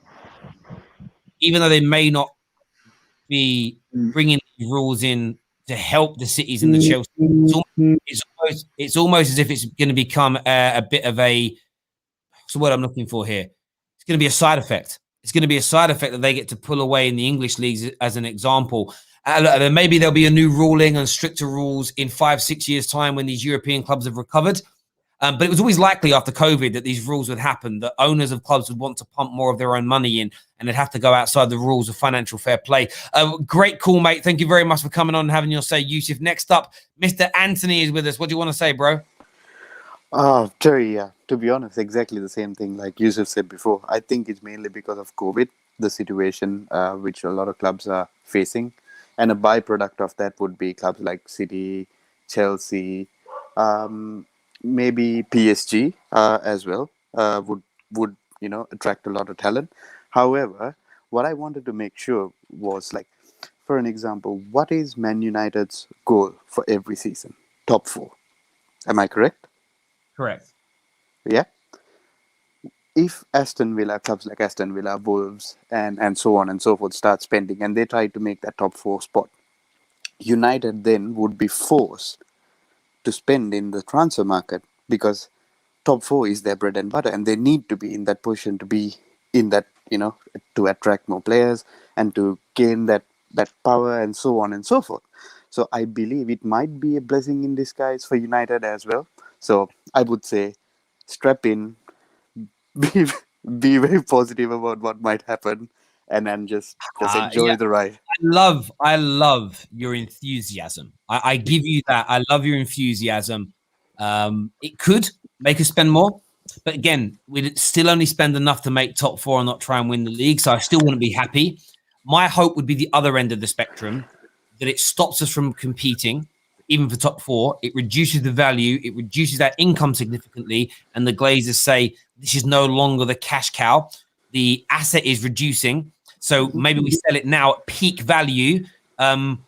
even though they may not be bringing these rules in to help the cities and the Chelsea, it's almost as if it's going to become a bit of a, what's the word I'm looking for here? It's going to be a side effect. It's going to be a side effect that they get to pull away in the English leagues as an example. Maybe there'll be a new ruling and stricter rules in 5-6 years' time when these European clubs have recovered. But it was always likely after COVID that these rules would happen, that owners of clubs would want to pump more of their own money in and they'd have to go outside the rules of financial fair play. Great call, mate. Thank you very much for coming on and having your say, Yusuf. Next up, Mr. Anthony is with us. What do you want to say, bro? Terry, yeah. To be honest, exactly the same thing like Yusuf said before. I think it's mainly because of COVID, the situation which a lot of clubs are facing. And a byproduct of that would be clubs like City, Chelsea, maybe PSG as well would attract a lot of talent. However, what I wanted to make sure was, like, for an example, what is Man United's goal for every season? Top 4. Am I correct? Correct. Yeah. If clubs like Aston Villa, Wolves, and so on and so forth start spending and they try to make that top 4 spot, United then would be forced to spend in the transfer market because top 4 is their bread and butter and they need to be in that position to be in that, to attract more players and to gain that power and so on and so forth. So I believe it might be a blessing in disguise for United as well. So I would say strap in, be very positive about what might happen, and then just enjoy the ride. I love your enthusiasm. I give you that. I love your enthusiasm. It could make us spend more, but again, we'd still only spend enough to make top 4 and not try and win the league. So I still wouldn't be happy. My hope would be the other end of the spectrum, that it stops us from competing, even for top 4. It reduces the value, it reduces our income significantly, and the Glazers say this is no longer the cash cow. The asset is reducing. So maybe we sell it now at peak value.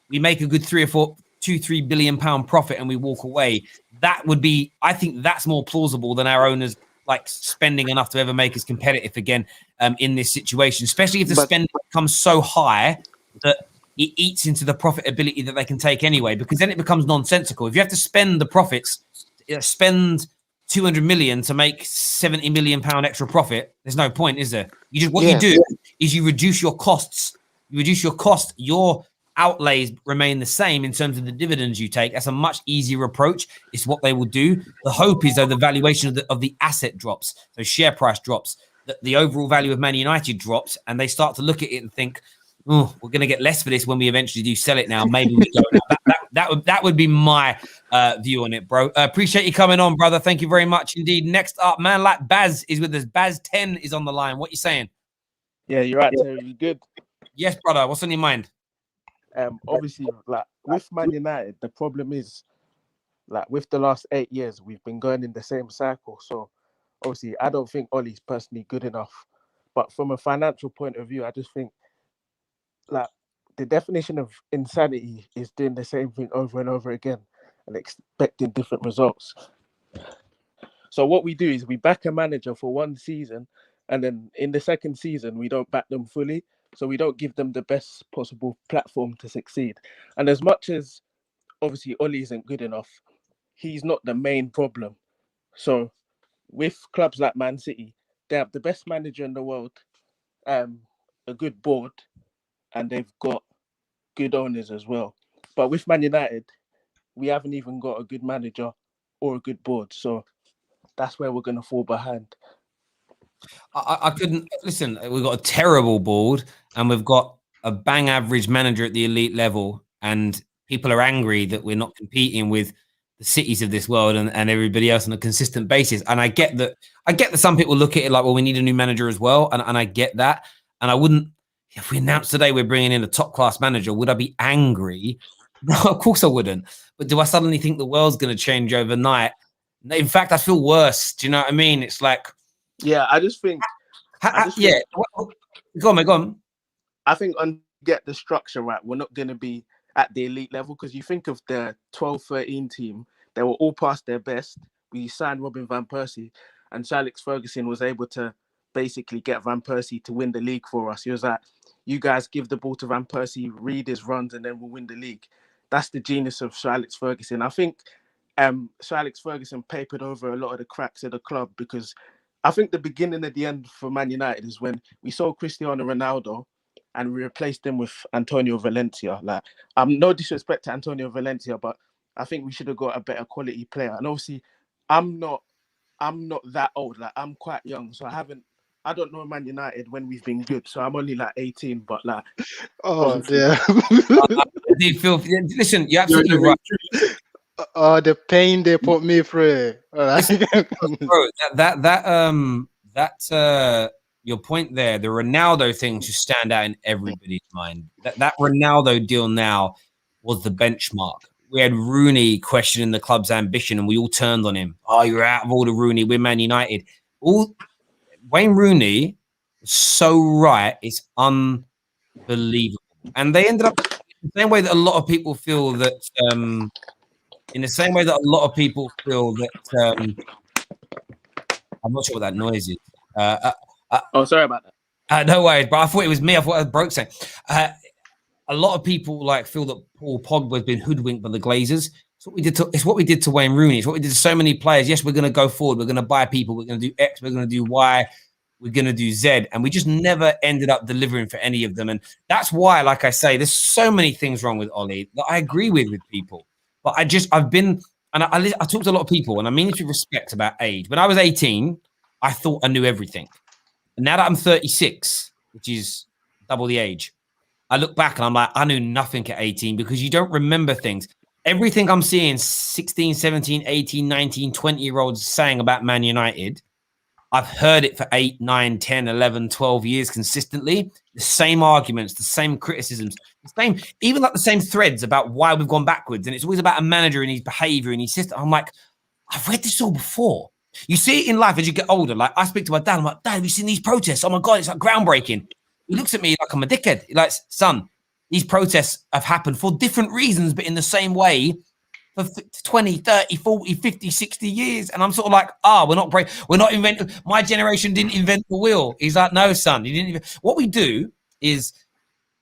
We make a good 2-3 billion pound profit and we walk away. That would be, I think that's more plausible than our owners like spending enough to ever make us competitive again in this situation, especially if the spending becomes so high that it eats into the profitability that they can take anyway, because then it becomes nonsensical. If you have to spend the profits, spend 200 million to make 70 million pound extra profit, there's no point, is there? You do is you reduce your costs. You reduce your cost. Your outlays remain the same in terms of the dividends you take. That's a much easier approach. It's what they will do. The hope is, though, the valuation of the asset drops. So share price drops. The overall value of Man United drops, and they start to look at it and think, oh, we're going to get less for this when we eventually do sell it now. Maybe we go now. That would be my view on it, bro. Appreciate you coming on, brother. Thank you very much indeed. Next up, man like Baz is with us. Baz 10 is on the line. What you saying? Yeah, you're right, Terry. You good? Yes, brother. What's on your mind? Obviously, like with Man United, the problem is, like with the last 8 years, we've been going in the same cycle. So obviously, I don't think Ollie's personally good enough But from a financial point of view, I just think like the definition of insanity is doing the same thing over and over again and expecting different results. So what we do is we back a manager for one season, and then in the second season we don't back them fully. So we don't give them the best possible platform to succeed. And as much as obviously Oli isn't good enough, he's not the main problem. So with clubs like Man City, they have the best manager in the world, a good board, and they've got good owners as well. But with Man United, we haven't even got a good manager or a good board. So that's where we're going to fall behind. I couldn't listen. We've got a terrible board, and we've got a bang average manager at the elite level, and people are angry that we're not competing with the cities of this world and everybody else on a consistent basis. And I get that. Some people look at it like, well, we need a new manager as well, and I get that. And I wouldn't, if we announced today we're bringing in a top class manager, would I be angry? No, of course I wouldn't. But do I suddenly think the world's going to change overnight? In fact, I feel worse. Do you know what I mean? It's like. Yeah, I just think. Go on, mate, go on. I think get the structure right, we're not going to be at the elite level, because you think of the 12-13 team, they were all past their best. We signed Robin van Persie, and Sir Alex Ferguson was able to basically get Van Persie to win the league for us. He was like, you guys give the ball to Van Persie, read his runs, and then we'll win the league. That's the genius of Sir Alex Ferguson. I think Sir Alex Ferguson papered over a lot of the cracks of the club, because I think the beginning and the end for Man United is when we sold Cristiano Ronaldo and we replaced him with Antonio Valencia. Like, no disrespect to Antonio Valencia, but I think we should have got a better quality player. And obviously, I'm not that old. Like, I'm quite young, so I don't know Man United when we've been good. So I'm only like 18, but like, oh dear. Do you feel? Listen, you're absolutely right. Oh, the pain they put me through. Bro, your point there, the Ronaldo thing should stand out in everybody's mind. That Ronaldo deal now was the benchmark. We had Rooney questioning the club's ambition, and we all turned on him. Oh, you're out of order, Rooney. We're Man United. Wayne Rooney was so right. It's unbelievable. And they ended up the same way that a lot of people feel that. In the same way that a lot of people feel that, I'm not sure what that noise is. Sorry about that. No worries, but I thought it was me. I thought I broke something. A lot of people feel that Paul Pogba has been hoodwinked by the Glazers. It's what we did to Wayne Rooney. It's what we did to so many players. Yes, we're going to go forward. We're going to buy people. We're going to do X. We're going to do Y. We're going to do Z. And we just never ended up delivering for any of them. And that's why, like I say, there's so many things wrong with Oli that I agree with people. But I talked to a lot of people, and I mean it with respect about age. When I was 18, I thought I knew everything. And now that I'm 36, which is double the age, I look back and I'm like, I knew nothing at 18, because you don't remember things. Everything I'm seeing 16, 17, 18, 19, 20-year-olds saying about Man United, I've heard it for 8, 9, 10, 11, 12 years consistently. The same arguments, the same criticisms, even the same threads about why we've gone backwards. And it's always about a manager and his behavior and his system. I'm like, I've read this all before. You see it in life as you get older. Like, I speak to my dad. I'm like, Dad, have you seen these protests? Oh my God, it's like groundbreaking. He looks at me like I'm a dickhead. He's like, son, these protests have happened for different reasons, but in the same way for 20, 30, 40, 50, 60 years. And I'm sort of like, we're not inventing. My generation didn't invent the wheel. He's like, no, son, you didn't. What we do is,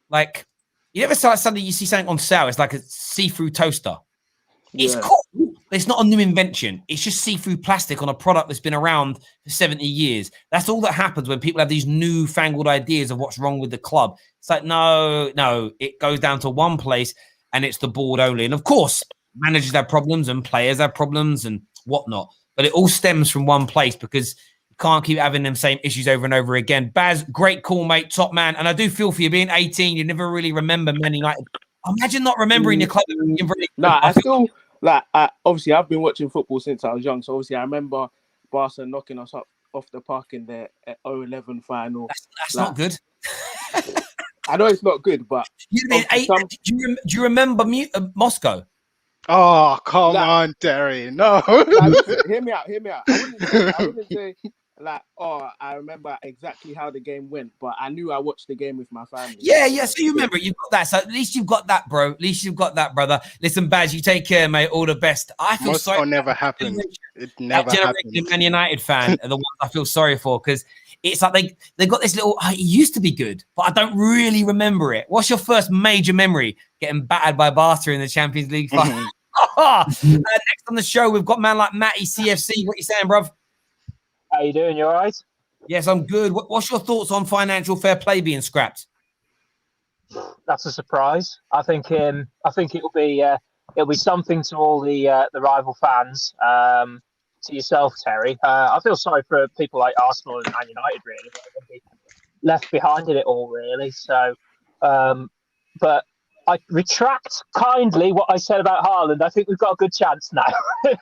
like, you ever saw something, you see something on sale, it's like a see-through toaster. Yeah. It's cool. It's not a new invention. It's just see-through plastic on a product that's been around for 70 years. That's all that happens when people have these new-fangled ideas of what's wrong with the club. It's like, no, it goes down to one place, and it's the board only. And of course, managers have problems and players have problems and whatnot, but it all stems from one place, because you can't keep having them same issues over and over again. Baz, great call, mate, top man. And I do feel for you being 18, you never really remember Man United. Imagine not remembering your club. Obviously I've been watching football since I was young, so obviously I remember Barca knocking us up off the park in the 0-11 final. That's not good. I know it's not good, but do you remember Moscow? Oh, come on, Terry. No. Listen, hear me out. I wouldn't say like, oh, I remember exactly how the game went, but I knew I watched the game with my family. Yeah. So you remember it. You've got that. So at least you've got that, bro. At least you've got that, brother. Listen, Baz, you take care, mate. All the best. I feel sorry. Moscow never happened. It That never generation happened. of Man United fan are the ones I feel sorry for because it's like they got this little. It used to be good, but I don't really remember it. What's your first major memory? Getting battered by Barca in the Champions League final. Next on the show, we've got man like Matty CFC. What you saying, bruv? How you doing? You all right? Yes, I'm good. What's your thoughts on financial fair play being scrapped? That's a surprise. I think it'll be something to all the rival fans. To yourself, Terry. I feel sorry for people like Arsenal and Man United, really, that are going to be left behind in it all, really. So, but I retract kindly what I said about Haaland. I think we've got a good chance now. You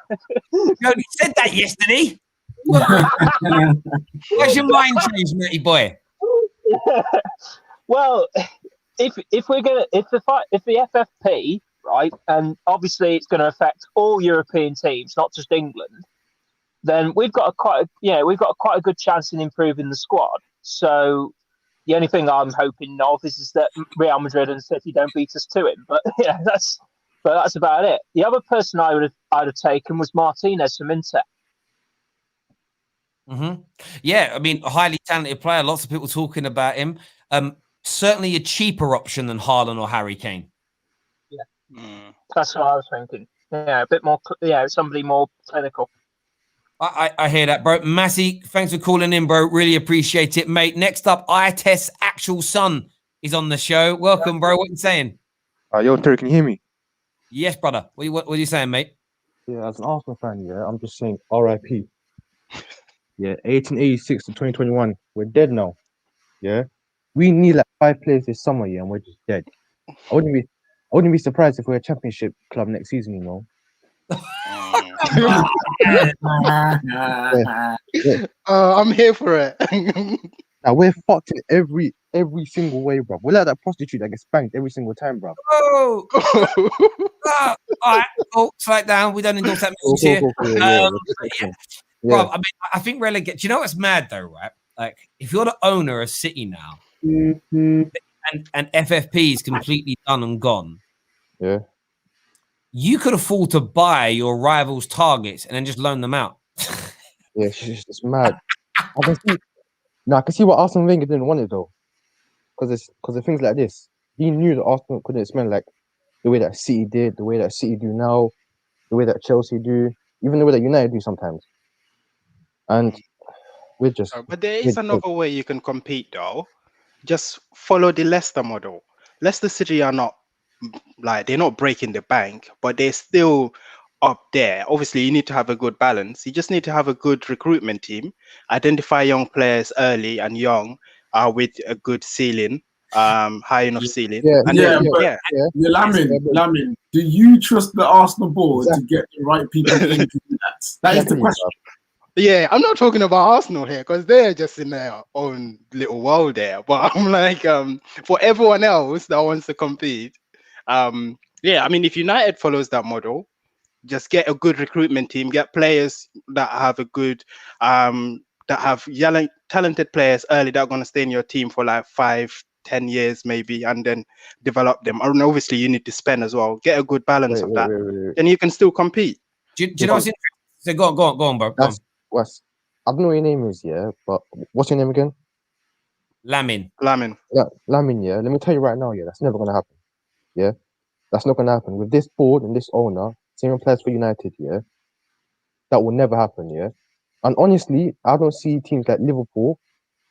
only said that yesterday. Where's your mind change, Matty boy? Well, if the FFP, right, and obviously it's going to affect all European teams, not just England, then we've got quite a good chance in improving the squad. So the only thing I'm hoping of is that Real Madrid and City don't beat us to it. But yeah, that's about it. The other person I'd have taken was Martinez from Inter. Mm-hmm. Yeah, I mean, a highly talented player. Lots of people talking about him. Certainly a cheaper option than Haaland or Harry Kane. Yeah, that's what I was thinking. Yeah, a bit more. Yeah, somebody more clinical. I hear that, bro. Massey, thanks for calling in, bro. Really appreciate it, mate. Next up, ITES actual son is on the show. Welcome, bro. What are you saying? Yo, Terry, can you hear me? Yes, brother. What are you saying, mate? Yeah, as an Arsenal fan, yeah, I'm just saying RIP. Yeah, 1886 to 2021. We're dead now. Yeah. We need like 5 players this summer, yeah, and we're just dead. I wouldn't be surprised if we're a championship club next season, you know. I'm here for it. Now we're fucked in every single way, bro. We're like that prostitute that gets spanked every single time, bro. Oh, all right. Oh, slow down. We don't endorse that message here. Bro, I mean, I think relegate. Do you know what's mad though, right? Like, if you're the owner of City now, and FFP is completely done and gone, yeah, you could afford to buy your rivals' targets and then just loan them out. Yeah, it's mad. I can see what Arsene Wenger didn't want it though, because of things like this. He knew that Arsenal couldn't spend like the way that City did, the way that City do now, the way that Chelsea do, even the way that United do sometimes. And we're just. But there is another way you can compete though. Just follow the Leicester model. Leicester City are not like they're not breaking the bank, but they're still up there. Obviously, you need to have a good balance. You just need to have a good recruitment team. Identify young players early and young, with a good ceiling, high enough ceiling. Lamin, do you trust the Arsenal board to get the right people in to do that? That is the question. Yeah, I'm not talking about Arsenal here because they're just in their own little world there. But I'm like, for everyone else that wants to compete, yeah, I mean, if United follows that model, just get a good recruitment team, get players that have a good, that have young, talented players early that are going to stay in your team for like 5-10 years maybe, and then develop them. And obviously, you need to spend as well. Get a good balance of that, then you can still compete. Do you know what's interesting? So go on, bro. Go on. I don't know what your name is, yeah, but what's your name again? Lamin. Yeah, Lamin, yeah. Let me tell you right now, yeah, that's never gonna happen. Yeah, that's not gonna happen with this board and this owner. Same applies for United, yeah. That will never happen, yeah. And honestly, I don't see teams like Liverpool,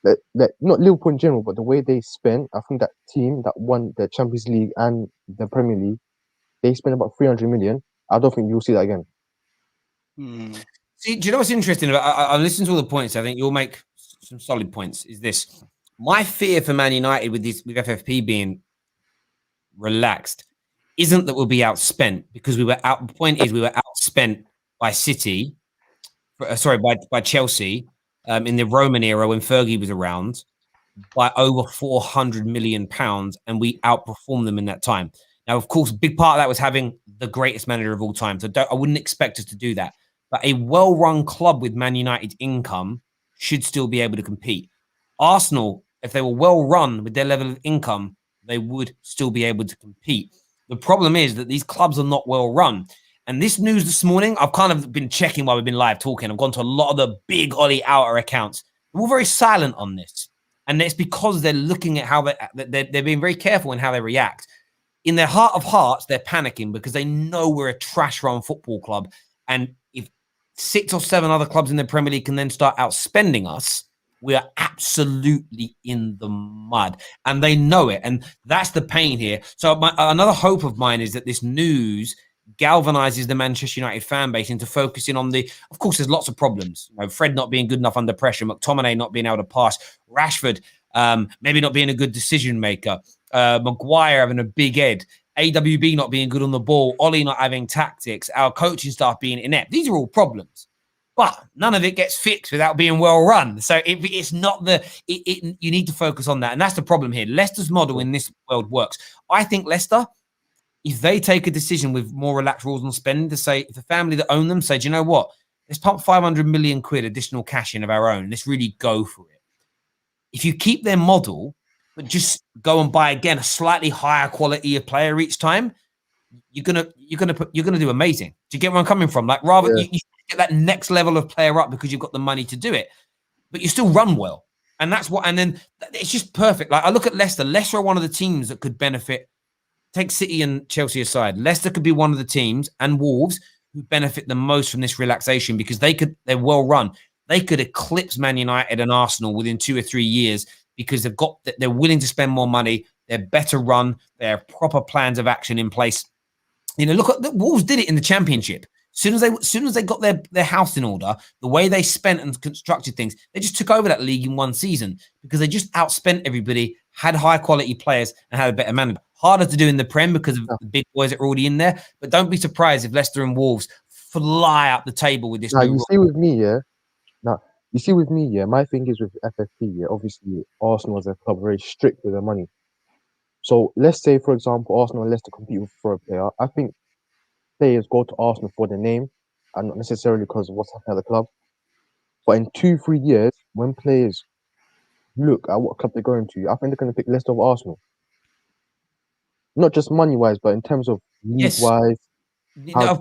that not Liverpool in general, but the way they spend. I think that team that won the Champions League and the Premier League, they spent about 300 million. I don't think you'll see that again. See, do you know what's interesting about? I listened to all the points. I think you'll make some solid points. Is this my fear for Man United with FFP being relaxed? Isn't that we'll be outspent because we were out? The point is we were outspent by City, by Chelsea, in the Roman era when Fergie was around, by over £400 million, and we outperformed them in that time. Now, of course, a big part of that was having the greatest manager of all time. So I wouldn't expect us to do that. But a well-run club with Man United income should still be able to compete. Arsenal, if they were well run with their level of income, they would still be able to compete. The problem is that these clubs are not well run. And this news this morning, I've kind of been checking while we've been live talking. I've gone to a lot of the big Ollie Outer accounts. They're all very silent on this. And it's because they're looking at how they're being very careful in how they react. In their heart of hearts, they're panicking because they know we're a trash-run football club. And if 6 or 7 other clubs in the Premier League can then start outspending us, we are absolutely in the mud. And they know it. And that's the pain here. So another hope of mine is that this news galvanizes the Manchester United fan base into focusing on of course, there's lots of problems. Fred not being good enough under pressure, McTominay not being able to pass, Rashford maybe not being a good decision maker, Maguire having a big head, AWB not being good on the ball, Ollie not having tactics, our coaching staff being inept. These are all problems. But none of it gets fixed without being well run. So it's not you need to focus on that. And that's the problem here. Leicester's model in this world works. I think Leicester, if they take a decision with more relaxed rules on spending to say, if the family that own them say, do you know what? Let's pump 500 million quid additional cash in of our own. Let's really go for it. If you keep their model, but just go and buy again a slightly higher quality of player each time, you're gonna do amazing. Do you get where I'm coming from? Like rather you get that next level of player up because you've got the money to do it, but you still run well. And that's what, and then it's just perfect. Like I look at Leicester. Leicester are one of the teams that could benefit. Take City and Chelsea aside. Leicester could be one of the teams, and Wolves, who benefit the most from this relaxation because they're well run. They could eclipse Man United and Arsenal within 2 or 3 years because they're willing to spend more money. They're better run. They have proper plans of action in place. Look at the Wolves did it in the Championship. As soon as they got their house in order, the way they spent and constructed things, they just took over that league in one season because they just outspent everybody, had high quality players, and had a better management. Harder to do in the Prem because of the big boys that are already in there. But don't be surprised if Leicester and Wolves fly up the table with this. Now, you see with me, yeah. My thing is with FFP, yeah. Obviously, Arsenal as a club are very strict with their money. So let's say, for example, Arsenal and Leicester compete for a player. I think players go to Arsenal for the name and not necessarily because of what's happening at the club. But in 2-3 years, when players look at what club they're going to, I think they're going to pick Leicester over Arsenal. Not just money-wise, but in terms of league-wise. Of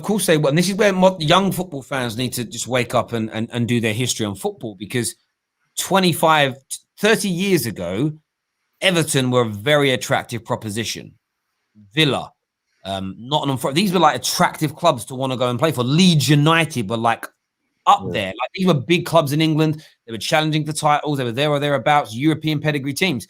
course they will. And this is where young football fans need to just wake up and do their history on football, because 25, 30 years ago, Everton were a very attractive proposition. Villa, Nottingham Forest, these were like attractive clubs to want to go and play for. Leeds United were like up there. Like these were big clubs in England. They were challenging for titles. They were there or thereabouts, European pedigree teams.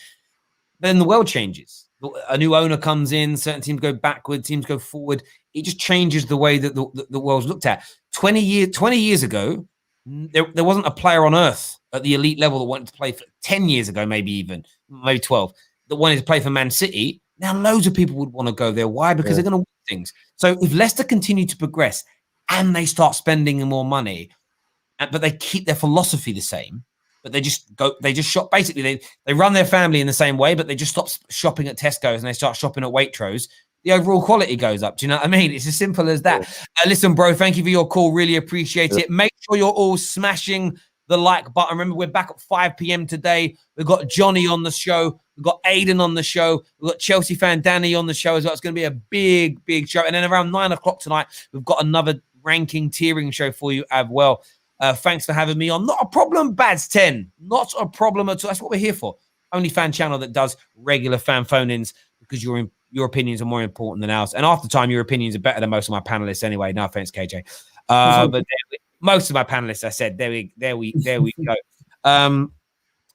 Then the world changes. A new owner comes in, certain teams go backward, teams go forward. It just changes the way that the world's looked at. 20 years ago, there wasn't a player on earth at the elite level that wanted to play for 10 years ago, maybe 12, that wanted to play for Man City. Now loads of people would want to go there. Why? Because they're going to win things. So if Leicester continue to progress and they start spending more money, but they keep their philosophy the same, but they just shop. Basically, they run their family in the same way, but they just stop shopping at Tesco's and they start shopping at Waitrose. The overall quality goes up. Do you know what I mean? It's as simple as that. Listen, bro, thank you for your call. Really appreciate it. Make sure you're all smashing the like button. Remember, we're back at 5 p.m. today. We've got Johnny on the show. We've got Aiden on the show. We've got Chelsea fan Danny on the show as well. It's going to be a big, big show. And then around 9 o'clock tonight, we've got another ranking tiering show for you as well. Thanks for having me on. Not a problem, Bads 10. Not a problem at all. That's what we're here for. Only fan channel that does regular fan phone-ins, because your opinions are more important than ours. And half the time, your opinions are better than most of my panelists anyway. No offense, KJ. But most of my panelists, I said, there we go. I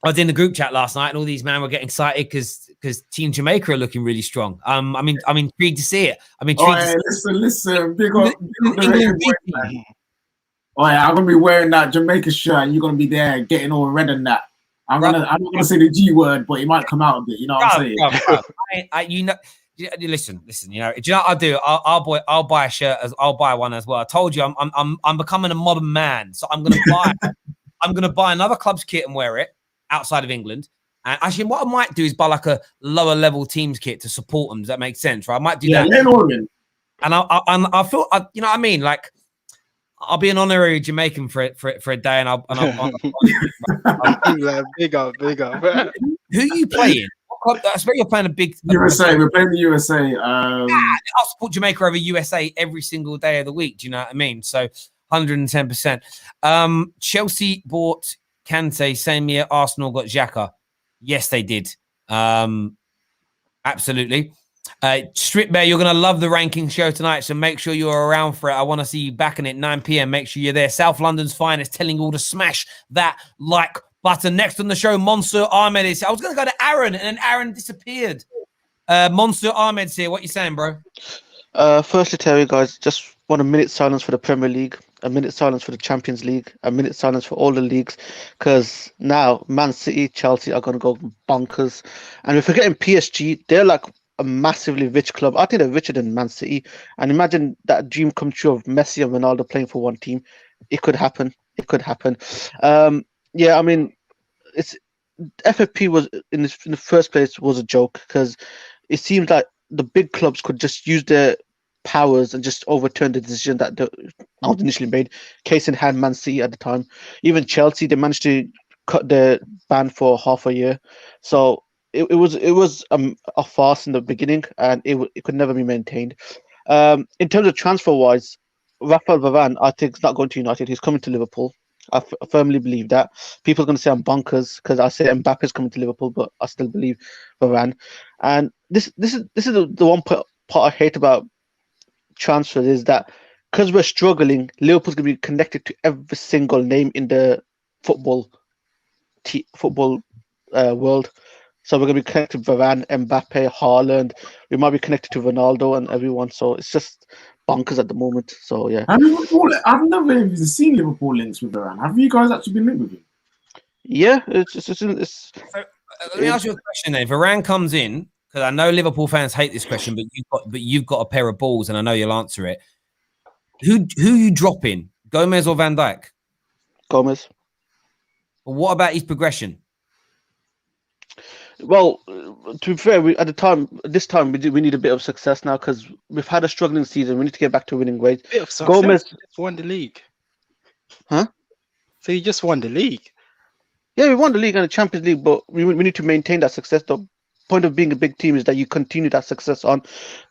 was in the group chat last night, and all these men were getting excited because Team Jamaica are looking really strong. I'm intrigued to see it. I'm intrigued. Listen. Big up Oh yeah, I'm gonna be wearing that Jamaica shirt, and you're gonna be there getting all red and that. I'm not gonna say the G word, but it might come out a bit. You know what I'm saying? Listen. You know, do you know what I'll do? I'll buy a shirt I'll buy one as well. I told you I'm becoming a modern man, so I'm gonna buy another club's kit and wear it outside of England. And actually, what I might do is buy like a lower level teams kit to support them. Does that make sense? Right? I might do that. Yeah, Oregon. And I feel, you know what I mean? Like, I'll be an honorary Jamaican for a day, and I'll big up. Who are you playing? What club? I suppose you're playing a big USA. We're playing the USA. I'll support Jamaica over USA every single day of the week. Do you know what I mean? So 110%. Chelsea bought Kante same year Arsenal got Xhaka. Yes, they did. Absolutely. Strip Bear, you're going to love the ranking show tonight, so make sure you're around for it. I want to see you back in it 9 p.m. Make sure you're there. South London's finest telling you all to smash that like button. Next on the show, Monsieur Ahmed is. I was going to go to Aaron, and then Aaron disappeared. Monsieur Ahmed's here. What you saying, bro? Firstly, Terry, guys, just want a minute silence for the Premier League, a minute silence for the Champions League, a minute silence for all the leagues, because now Man City, Chelsea are going to go bonkers. And if we're getting PSG, they're like a massively rich club. I think they're richer than Man City. And imagine that dream come true of Messi and Ronaldo playing for one team. It could happen. It could happen. Yeah, I mean, it's FFP was in the first place was a joke, because it seems like the big clubs could just use their powers and just overturn the decision that was initially made. Case in hand, Man City at the time. Even Chelsea, they managed to cut their ban for half a year. So it was a farce in the beginning, and it could never be maintained. In terms of transfer wise, Raphael Varane, I think, is not going to United. He's coming to Liverpool. I firmly believe that. People are going to say I'm bonkers because I say Mbappe's coming to Liverpool, but I still believe Varane. And this is the one part I hate about transfer is that because we're struggling, Liverpool's going to be connected to every single name in the football world. So we're going to be connected to Varane, Mbappe, Haaland. We might be connected to Ronaldo and everyone. So it's just bonkers at the moment. So yeah. I've never even seen Liverpool links with Varane. Have you guys actually been linked with him? Yeah, So, let me ask you a question then. Varane comes in, because I know Liverpool fans hate this question, but you've got a pair of balls, and I know you'll answer it. Who you dropping, Gomez or Van Dijk? Gomez. But what about his progression? Well, to be fair, this time we need a bit of success now, because we've had a struggling season. We need to get back to winning ways. Bit of success. Gomez just won the league. Huh? So you just won the league? Yeah, we won the league and the Champions League, but we need to maintain that success. The point of being a big team is that you continue that success on.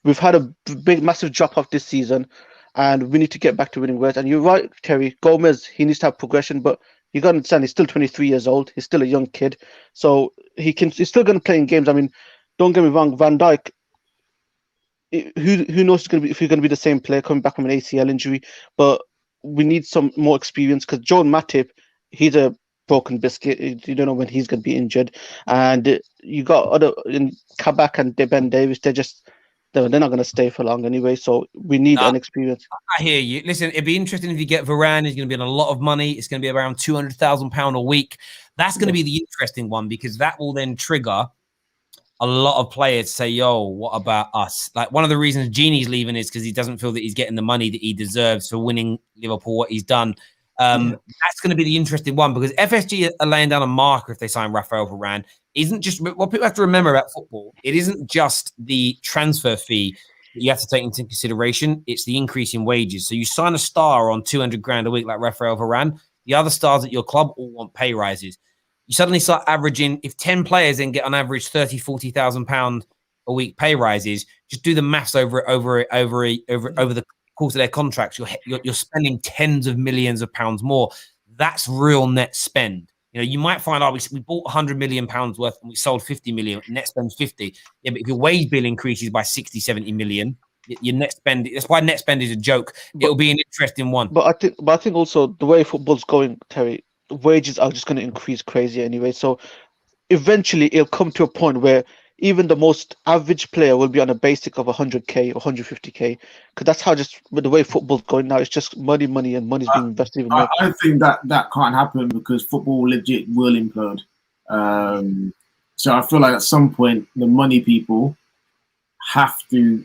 We've had a massive drop off this season, and we need to get back to winning ways. And you're right, Terry. Gomez, he needs to have progression, but you got to understand he's still 23 years old. He's still a young kid, so he's still going to play in games. I mean, don't get me wrong, Van Dijk. Who knows if he's going to be the same player coming back from an ACL injury? But we need some more experience, because Joel Matip, he's a broken biscuit. You don't know when he's going to be injured, and you got other in Kabak and Ben Davis. They're not going to stay for long anyway. So we need an experience. I hear you. Listen, it'd be interesting if you get Varane. He's going to be on a lot of money. It's going to be around £200,000 a week. That's going to be the interesting one, because that will then trigger a lot of players to say, yo, what about us? Like, one of the reasons Genie's leaving is because he doesn't feel that he's getting the money that he deserves for winning Liverpool what he's done. That's going to be the interesting one, because FSG are laying down a marker if they sign Raphael Varane. Isn't just what people have to remember about football. It isn't just the transfer fee that you have to take into consideration. It's the increase in wages. So you sign a star on 200 grand a week like Raphael Varane. The other stars at your club all want pay rises. You suddenly start averaging, if 10 players then get on average £30,000-40,000 a week pay rises, just do the maths over the course of their contracts. You're spending tens of millions of pounds more. That's real net spend. You know, you might find, we bought £100 million worth and we sold 50 million, net spend 50. Yeah, but if your wage bill increases by 60, 70 million, your net spend, that's why net spend is a joke. It'll be an interesting one. But I think also the way football's going, Terry, wages are just going to increase crazy anyway. So eventually it'll come to a point where even the most average player will be on a basic of 100k or 150k, because that's how just with the way football's going now. It's just money, and money's being invested even more. I think that can't happen, because football legit will implode. So I feel like at some point the money people have to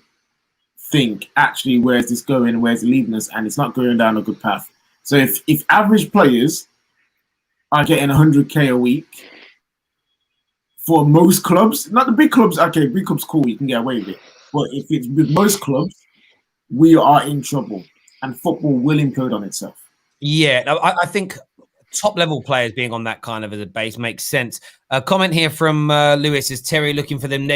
think, actually, where's this going? Where's it leading us? And it's not going down a good path. So if average players are getting 100k a week, for most clubs, not the big clubs, okay, big clubs, cool, you can get away with it. But if it's with most clubs, we are in trouble. and football will implode on itself. Yeah, I think top level players being on that kind of as a base makes sense. A comment here from Lewis is Terry looking for them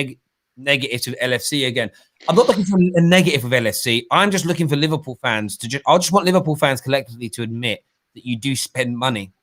negatives with LFC again. I'm not looking for a negative with LFC. I'm just looking for Liverpool fans to I just want Liverpool fans collectively to admit that you do spend money.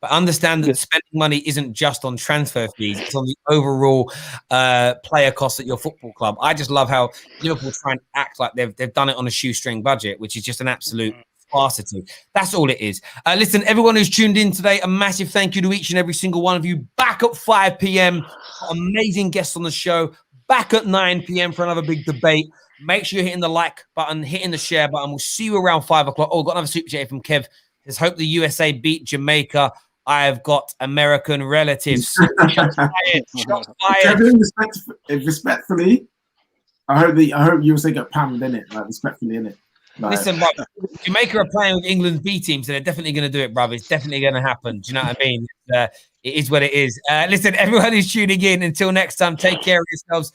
But understand that spending money isn't just on transfer fees; it's on the overall player costs at your football club. I just love how Liverpool try and act like they've done it on a shoestring budget, which is just an absolute farcity. That's all it is. Listen, everyone who's tuned in today, a massive thank you to each and every single one of you. Back at 5 p.m. Amazing guests on the show. Back at 9 p.m. for another big debate. Make sure you're hitting the like button, hitting the share button. We'll see you around 5 o'clock. Oh, got another super chat from Kev. Let's hope the USA beat Jamaica. I have got American relatives. Shots fired. Shots fired. Kevin, respectfully, I hope USA get pammed in it, like respectfully in it. Like, listen, bro, Jamaica are playing with England's B team, so they're definitely going to do it, brother. It's definitely going to happen. Do you know what I mean? It is what it is. Listen, everyone who's tuning in, until next time, take care of yourselves.